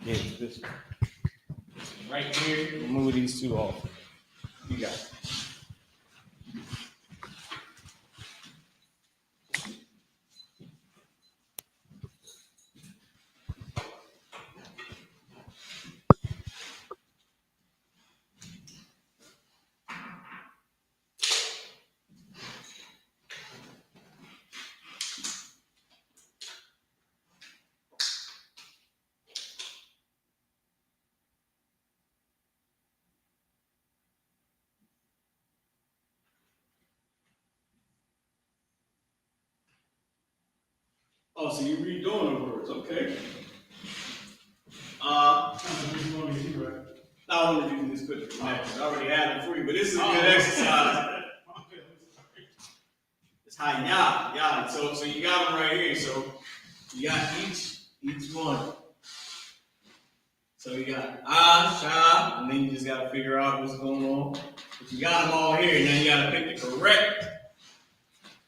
Yeah, this one. Right here. Remove these two off. You got it. Oh, so you're redoing the words, okay. I want to do this quick connections. I already had them for you, but this is a good exercise. It's high ya. So you got them right here. So you got each one. So you got sha, and then you just got to figure out what's going on. But you got them all here, and then you got to pick the correct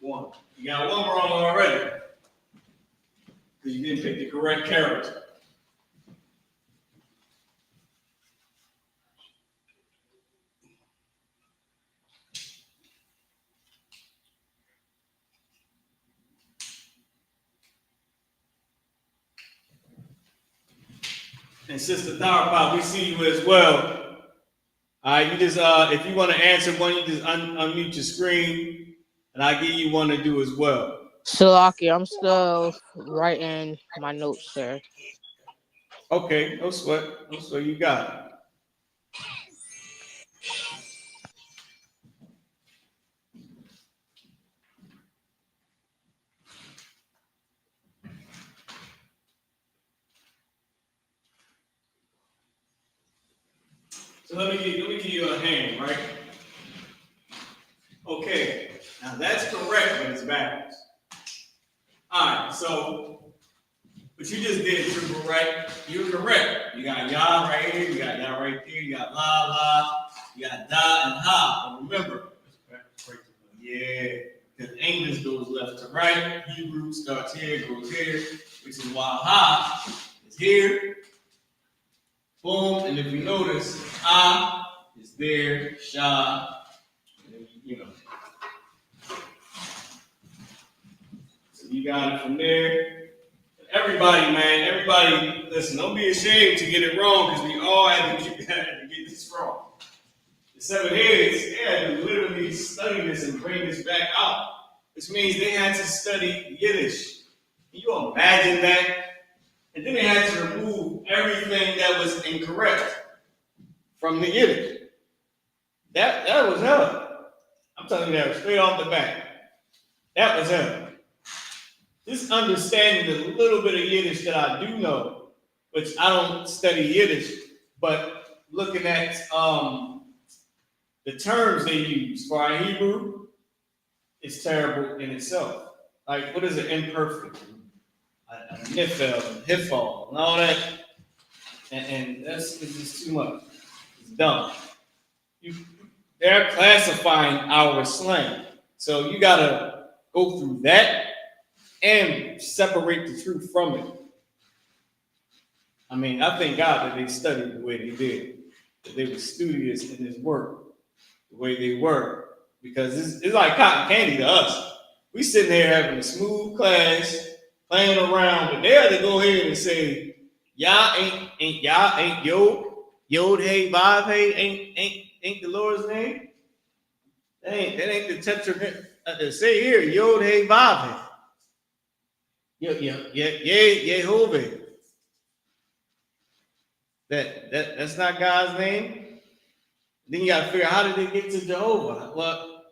one. You got one wrong already. Because you didn't pick the correct character. And Sister Tharpa, we see you as well. All right, you just if you want to answer one, you just unmute your screen, And I give you one to do as well. Salaki, I'm still writing my notes, sir. Okay, no sweat. No sweat. You got it. So let me give you a hand, right? Okay, now that's correct, but it's backwards. All right, so what you just did, Trooper, right? You're correct. You got Yah right here, you got Yah right there, you got La, you got Da and Ha. But remember, yeah, because English goes left to right, Hebrew starts here, goes here, which is why Ha is here. Boom, and if you notice, Ah is there, Shah, you know. So you got it from there. Everybody, man, everybody, listen, don't be ashamed to get it wrong because we all had to get this wrong. The 7 heads, they had to literally study this and bring this back out, which means they had to study Yiddish. Can you imagine that? And then they had to remove everything that was incorrect from the Yiddish. That was hell. I'm telling you that straight off the bat. That was hell. Just understanding the little bit of Yiddish that I do know, which I don't study Yiddish, but looking at the terms they use for our Hebrew, it's terrible in itself. Like, what is an imperfect? A nifel, and hifal, and all that. And it's just too much. It's dumb. They're classifying our slang. So you got to go through that and separate the truth from it. I mean, I thank God that they studied the way they did, that they were studious in this work, the way they were, because it's like cotton candy to us. We sitting there having a smooth class, playing around, but they had to go ahead and say, y'all ain't Yod Hey Vav Hey ain't the Lord's name. That ain't the tetra. Say here Yod Hey Vav Hey. Yehovah. That's not God's name. Then you got to figure out how did they get to Jehovah? Well,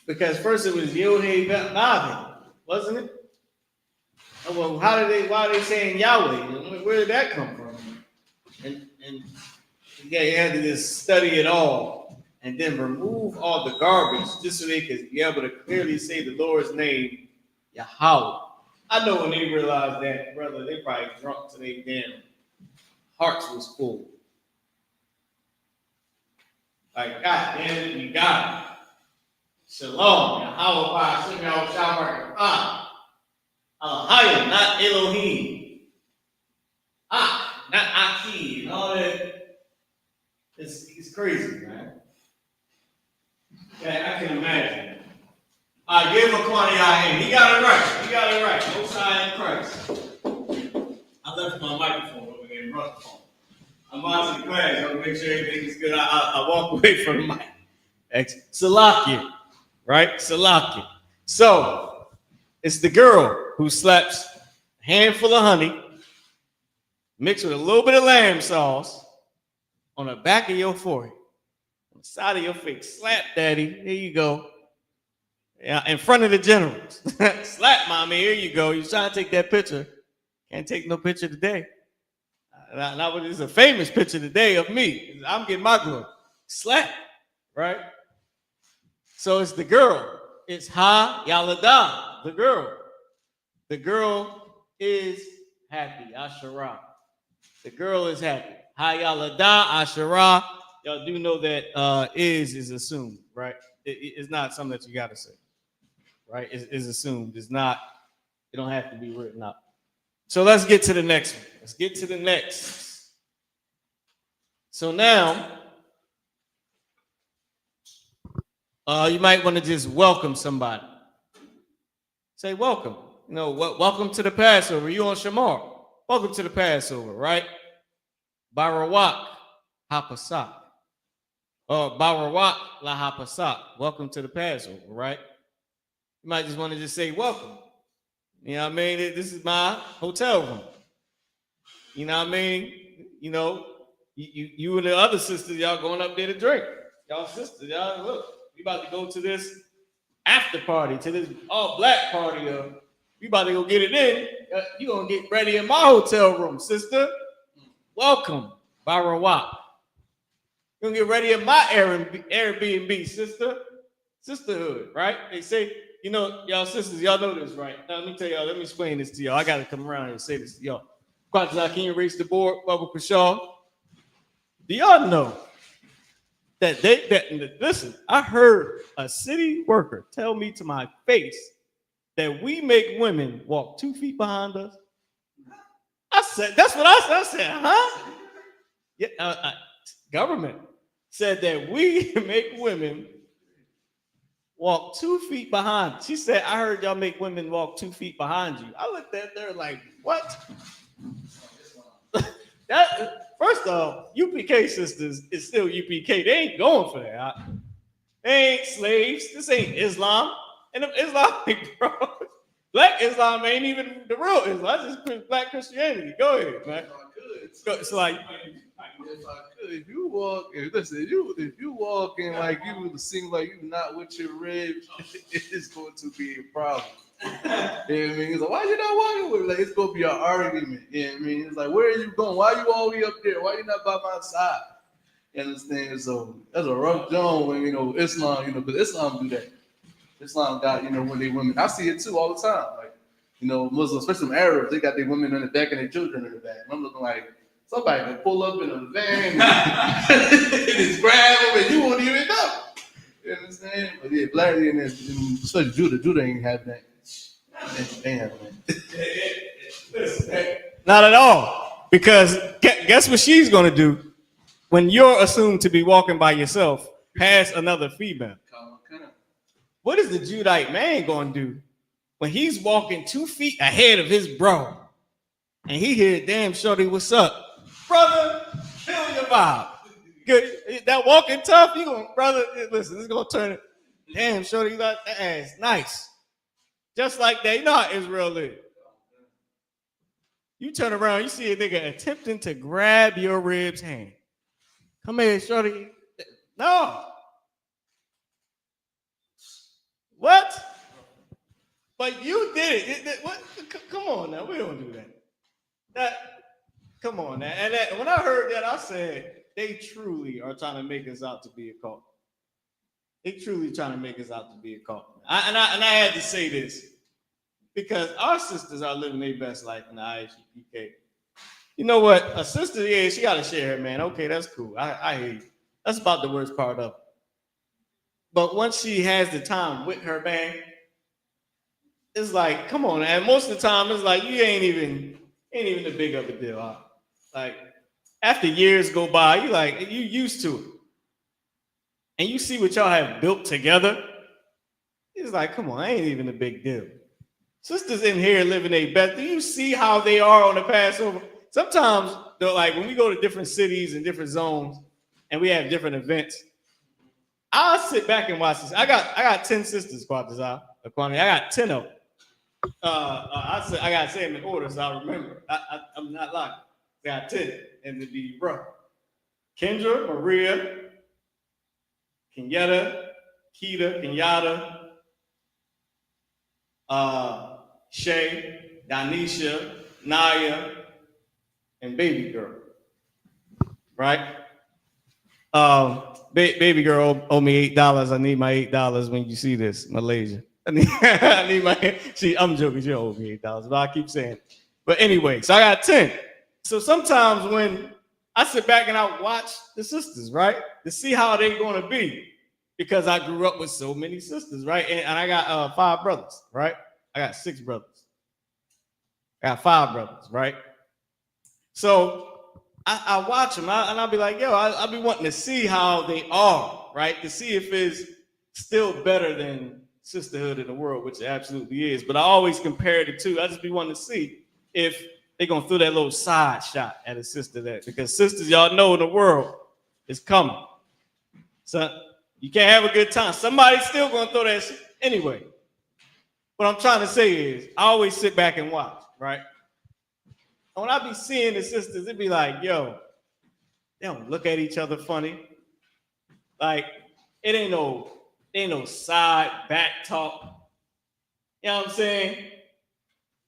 because first it was Yod-Heh-Vav-Heh, wasn't it? Well, why are they saying Yahweh? Where did that come from? And yeah, you had to just study it all and then remove all the garbage just so they could be able to clearly say the Lord's name, Yahweh. I know when they realized that, brother, they probably drunk to their damn hearts was full. Like, God damn it, you got it. Shalom, Yahweh, Shem Shabbat, Elohim, not Elohim. Not Aki, and all that. It's crazy, man. Yeah, I can imagine. Give him a quantity I am. He got it right. Most High in Christ. I left my microphone over there and brought the phone. I'm watching the class. I want to make sure everything is good. I walk away from the mic. Salakia, right? Salakia. So, it's the girl who slaps a handful of honey mixed with a little bit of lamb sauce on the back of your forehead, on the side of your face. Slap, daddy. Here you go. Yeah, in front of the generals. Slap, mommy. Here you go. You're trying to take that picture. Can't take no picture today. Now, it's a famous picture today of me. I'm getting my glory. Slap, right? So it's the girl. It's Ha Yalada, the girl. The girl is happy. Asherah. The girl is happy. Ha Yalada, Asherah. Y'all do know that is assumed, right? It's not something that you got to say, right? It's assumed. It's not, it don't have to be written up. So let's get to the next one. Let's get to the next. So now, you might want to just welcome somebody. Say welcome. You know, welcome to the Passover. You on Shamar. Welcome to the Passover, right? Barawak Hapasak. Or Barawak La Hapasak. Welcome to the Passover, right? You might just want to just say welcome. You know what I mean? This is my hotel room. You know what I mean? You know, you and the other sisters, y'all going up there to drink. Y'all sisters, y'all, look, we about to go to this after party, to this all black party. We about to go get it in. You gonna get ready in my hotel room, sister. Welcome, Byron Watt. You gonna get ready in my Airbnb, sister. Sisterhood, right? They say, you know, y'all sisters, y'all know this, right? Now, let me tell y'all, let me explain this to y'all. I got to come around and say this to y'all. Quatazar, can you erase the board, Bubba Kashaw? Do y'all know that listen, I heard a city worker tell me to my face that we make women walk 2 feet behind us? I said, that's what I said. I said, huh? Yeah, government said that we make women walk 2 feet behind. She said, I heard y'all make women walk 2 feet behind you. I looked at her like, what? That, first off, UPK sisters is still UPK. They ain't going for that. They ain't slaves. This ain't Islam. And if Islamic, bro, black Islam ain't even the real Islam. I just black Christianity. Go ahead, man. It's like, if I could, if you walk in like you seem like you not with your ribs, it's going to be a problem. You know what I mean? It's like, why you not walking with me? Like, it's gonna be an argument. You know what I mean? It's like, where are you going? Why you all the way up there? Why you not by my side? You understand? So that's a rough job when, you know, Islam, you know, because Islam do that. Islam got, you know, when they women, I see it too all the time. Like, you know, Muslims, especially Arabs, they got their women in the back and their children in the back. And I'm looking like, somebody can pull up in a van and just grab them and you won't even know. You understand? But yeah, black, and especially Judah ain't having that. Damn, man. Not at all. Because guess what she's going to do when you're assumed to be walking by yourself past another female? What is the Judite man going to do when he's walking 2 feet ahead of his bro and he hear, damn, shorty, what's up? Brother, feel your vibe. Good. That walking tough, you going, brother, listen, this is going to turn it. Damn, shorty, you got that ass. Nice. Just like that. You know how Israel is. You turn around, you see a nigga attempting to grab your rib's hand. Come here, shorty. No. What? But you did it. What? Come on now. We don't do that. Come on now. And when I heard that, I said, they truly are trying to make us out to be a cult. They truly trying to make us out to be a cult. And I had to say this because our sisters are living their best life in the I.S.U.P.K. You know what? A sister, yeah, she got to share her, man. Okay, that's cool. I hear you. That's about the worst part of it. But once she has the time with her, man, it's like, come on. And most of the time, it's like, you ain't even a big of a deal. Huh? Like, after years go by, you used to it. And you see what y'all have built together. It's like, come on, ain't even a big deal. Sisters in here living their best. Do you see how they are on the Passover? Sometimes, though, like when we go to different cities and different zones and we have different events, I'll sit back and watch this. I got 10 sisters, Quatazar. I got 10 of them. I gotta say them in order so I remember. I'm not lying. I got 10, and it'd be rough. Kendra, Maria, Kenyatta, Keita, Kenyatta, Shay, Danisha, Naya, and baby girl. Right? Baby girl owe me $8. I need my $8 when you see this, Malaysia. I need my. I'm joking. She owe me $8, but I keep saying it. But anyway, so I got 10. So sometimes when I sit back and I watch the sisters, right, to see how they're going to be, because I grew up with so many sisters, right, and I got 5 brothers, right. I got 6 brothers. I got 5 brothers, right. So I watch them, and I'll be like, yo, I'll be wanting to see how they are, right, to see if it's still better than sisterhood in the world, which it absolutely is. But I always compare the two. I just be wanting to see if they're going to throw that little side shot at a sister there. Because sisters, y'all know in the world, is coming. So you can't have a good time. Somebody's still going to throw that shit. Anyway, what I'm trying to say is, I always sit back and watch, right? And when I be seeing the sisters, it be like, yo, they don't look at each other funny. Like, it ain't no side back talk. You know what I'm saying?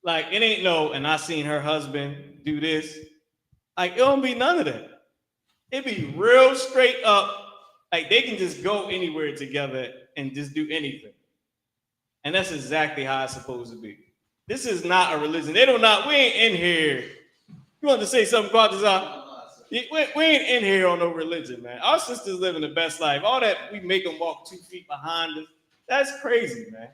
Like, it ain't no, and I seen her husband do this. Like, it don't be none of that. It be real straight up. Like, they can just go anywhere together and just do anything. And that's exactly how it's supposed to be. This is not a religion. We ain't in here. You want to say something about this? We ain't in here on no religion, man. Our sisters living the best life. All that we make them walk 2 feet behind us, that's crazy, man.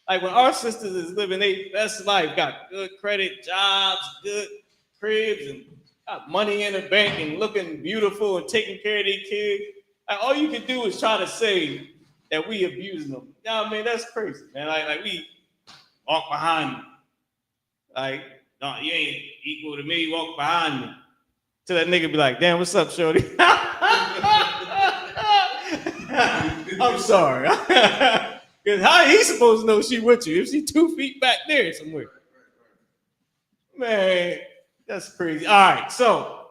Like when our sisters is living their best life, got good credit, jobs, good cribs, and got money in the bank and looking beautiful and taking care of their kids. Like all you can do is try to say that we abusing them. You know what I mean? That's crazy, man. Like we walk behind you. Like, no, you ain't equal to me, walk behind me. Till that nigga be like, damn, what's up, shorty? I'm sorry. Because how he supposed to know she with you if she 2 feet back there somewhere? Man, that's crazy. All right, so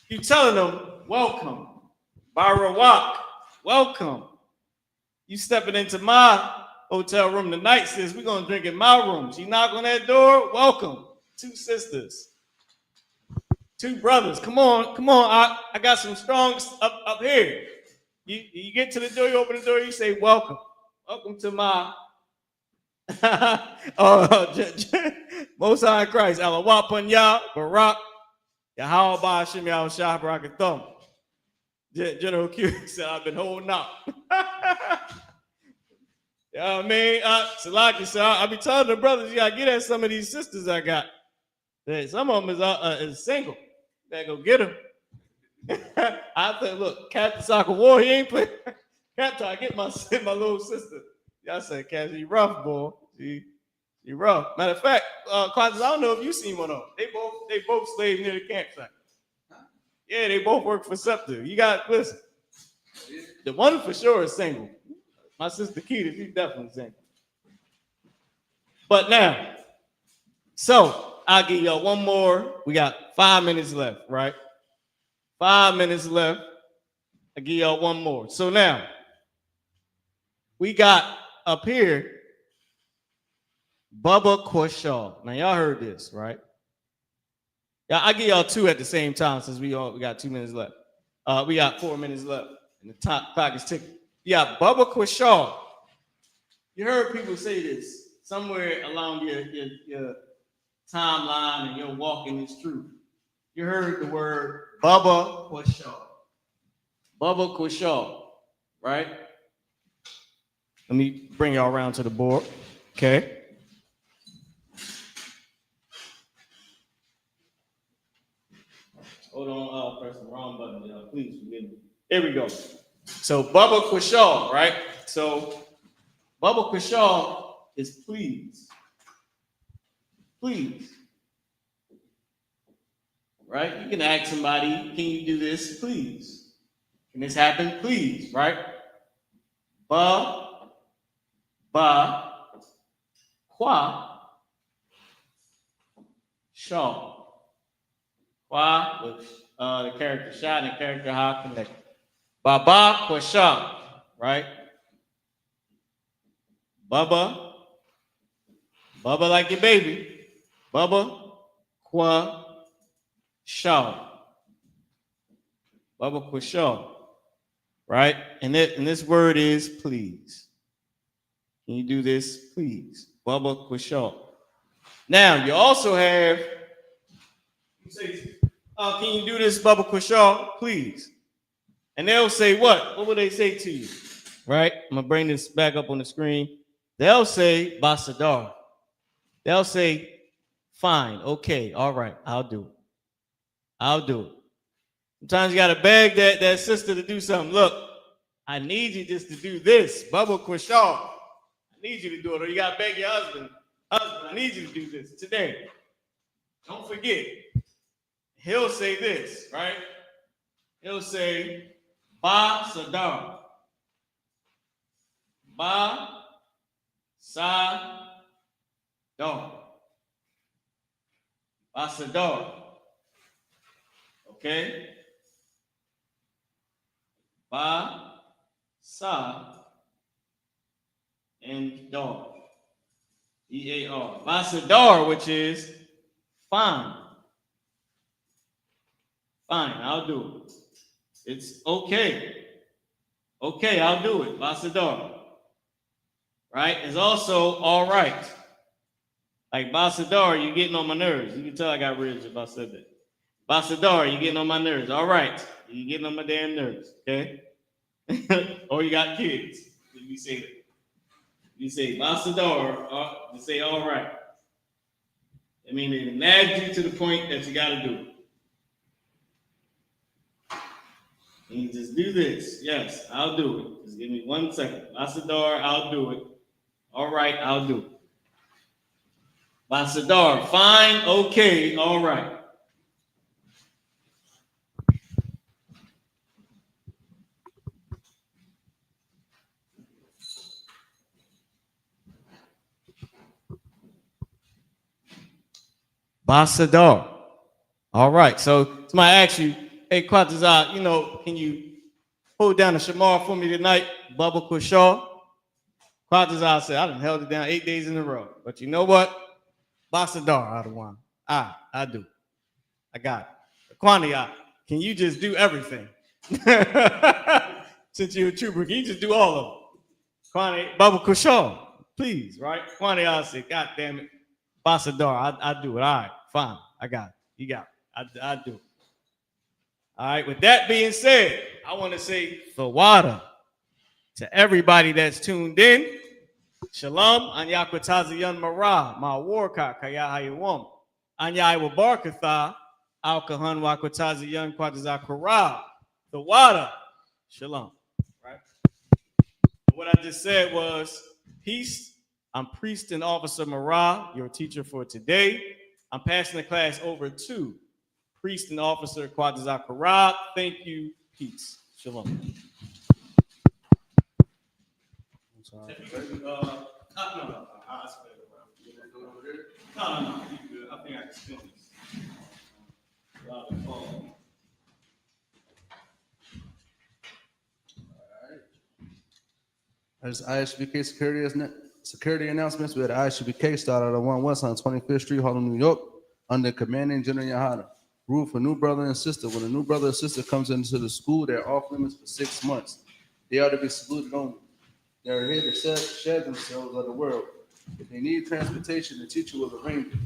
you telling them, welcome. Barawak, welcome. You stepping into my hotel room tonight, sis. We're going to drink in my room. She knock on that door, welcome. 2 sisters. 2 brothers. Come on. I got some strongs up here. You get to the door, you open the door, you say, welcome. Welcome to my Most High in Christ. Alawapanya, Barak, Yahweh Ba'ashim Yahushua Barakathum. General Q said, I've been holding out. You know what I mean? Salaki said, I be telling the brothers, you gotta get at some of these sisters I got. Some of them is single. Better go get them. I said, look, Captain Soccer War, he ain't playing. Cap trying to get my little sister. Y'all said, Cap, she rough, boy. She rough. Matter of fact, Quantas, I don't know if you seen one of them. They both slave near the campsite. Yeah, they both work for SHALAM. You got, listen, the one for sure is single. My sister Keita, she's definitely single. But now, so I'll give y'all one more. We got 5 minutes left, right? 5 minutes left. I'll give y'all one more. So now, we got up here, Bubba Quashaw. Now, y'all heard this, right? Yeah, I'll give y'all 2 at the same time since we got 2 minutes left. We got 4 minutes left, and the clock is ticking. Yeah, Bubba Quashaw. You heard people say this somewhere along your timeline and your walk in this truth. You heard the word Bubba Quashaw. Bubba Quashaw, right? Let me bring y'all around to the board. Okay. Hold on, press the wrong button, y'all. Please forgive me. Here we go. So Bubba Quashaw, right? So Bubba Quashaw is please. Please. Right? You can ask somebody, can you do this? Please. Can this happen? Please, right? Ba, qua, shaw. Qua with the character shot and the character ha connected. Baba Quashaw, right? Bubba like your baby. Bubba Quashaw. Bubba Quashaw, right? And this word is please. Can you do this, please? Bubba Quashaw. Now you also have. Can you do this, Bubba Quashaw, please? And they'll say what? What will they say to you? Right? I'm gonna bring this back up on the screen. They'll say Basadar. They'll say, fine, okay, all right, I'll do it. I'll do it. Sometimes you gotta beg that sister to do something. Look, I need you just to do this. Bubba Quashaw. I need you to do it. Or you gotta beg your husband. Husband, I need you to do this today. Don't forget. He'll say this, right? He'll say, Ba Sadar. Ba Sa-dar. Basadar. Okay? Ba, sa, and dar. E-A-R. Basadar, which is fine. Fine, I'll do it. It's okay. Okay, I'll do it. Basadar. Right? It's also all right. Like Basadar, you're getting on my nerves. You can tell I got ribs if I said that. Basadar, you're getting on my nerves. All right. You're getting on my damn nerves. Okay? Or you got kids. You say that. You say Basadar, you say all right. I mean, they nag you to the point that you got to do it. And you just do this. Yes, I'll do it. Just give me 1 second. Basadar, I'll do it. All right, I'll do it. Basadar, fine, okay, all right. Basadar. All right, so somebody asks you, hey, Quatazah, can you hold down the Shamar for me tonight? Baba Kushar. Quatazah said, I done held it down 8 days in a row. But you know what? Basadar, Adawan. I do. I got it. Kwaniya, can you just do everything? Since you're a trooper, can you just do all of it? Kwani, Baba Kushar, please, right? Kwaniya said, God damn it. Basadar, I do it. All right, fine. I got it. You got it. I do it. All right, with that being said, I want to say Thawada to everybody that's tuned in. Shalom, Anyakwatazayan Mara, Ma Warka, Kayahayawam. Anyai Wabarkatha, Alkahan Wakwatazayan Kwatazakara. Thawada. Shalom. Right? What I just said was peace. I'm Priest and Officer Mara, your teacher for today. I'm passing the class over to Priest and Officer Kwatazakara. Thank you. Peace. Shalom. I'm sorry. No. I'll split it around. No. You good. I think I can spin this. All right. As I.S.U.P.K. security announcements, we had I.S.U.P.K. started at 1 West on 25th Street, Harlem, New York, under commanding General YAHANNA. Rule for new brother and sister. When a new brother or sister comes into the school, they're off limits for 6 months. They are to be saluted only. They are here to share themselves of the world. If they need transportation, the teacher will arrange it.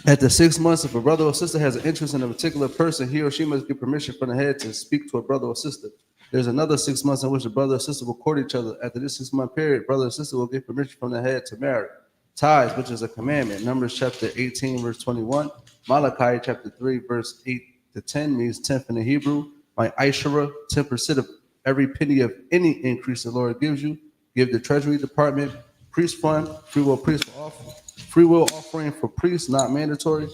After 6 months, if a brother or sister has an interest in a particular person, he or she must get permission from the head to speak to a brother or sister. There's another 6 months in which the brother or sister will court each other. After this 6 month period, brother or sister will get permission from the head to marry. Tithes, which is a commandment. Numbers chapter 18, verse 21. Malachi chapter 3, verse 8 to 10 means tenth in the Hebrew. My Ishara, 10% of every penny of any increase the Lord gives you. Give the Treasury Department, priest fund, free will offering for priests, not mandatory.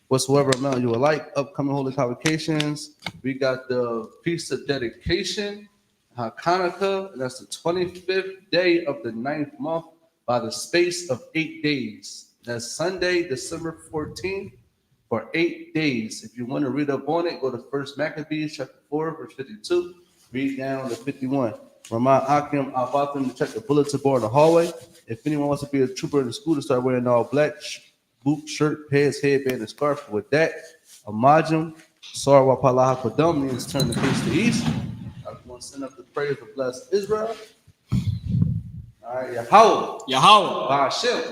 Whatsoever amount you would like. Upcoming holy convocations. We got the Feast of Dedication, Hanukkah, and that's the 25th day of the 9th month by the space of 8 days. That's Sunday, December 14th, for 8 days. If you want to read up on it, go to 1 Maccabees chapter 4, verse 52. Read down to 51. Remind Akim Al-Batim to check the bulletin board in the hallway. If anyone wants to be a trooper in the school, to start wearing all black, boot, shirt, pants, headband, and scarf. With that, Amajim, Sarwa Palaha Kodum means turn the face to east. I want to send up the prayer for blessed Israel. All right, Yahweh.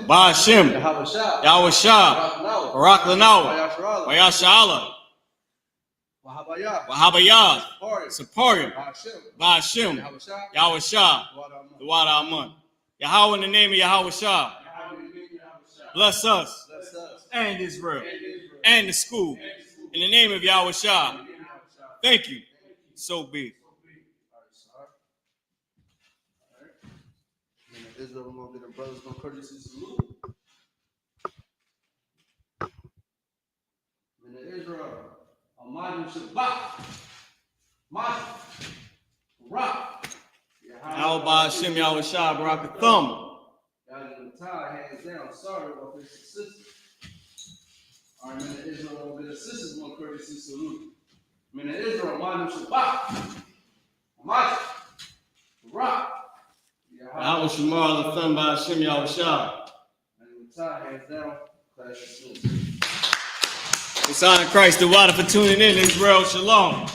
Ba'ashem. Yahweh Shah. Barak Lanawa. Wayashala. Wahabayah. Saparim. Ba'ashem. Yahweh Shah. The Wada Amun. Yahweh, in the name of Yahweh Shah. Bless us and Israel and the school. In the name of Yahweh Shah. Thank you. So be it. Israel, we're going to get the brothers no courtesy salute. In Israel, Almighty Shabbat, Mash, Rock, How about Shem Yahweh Barak Thumb? Hands down. Sorry about this assistance. All right, men of Israel, the assistants want courtesy salute. Men of Israel, Manu Shabbat. Amach. Barak. How was Shamar the Thumb by Shem Yahweh? And hands down. Clash of soon. It's honor Christ the Water for tuning in. Israel, Shalom.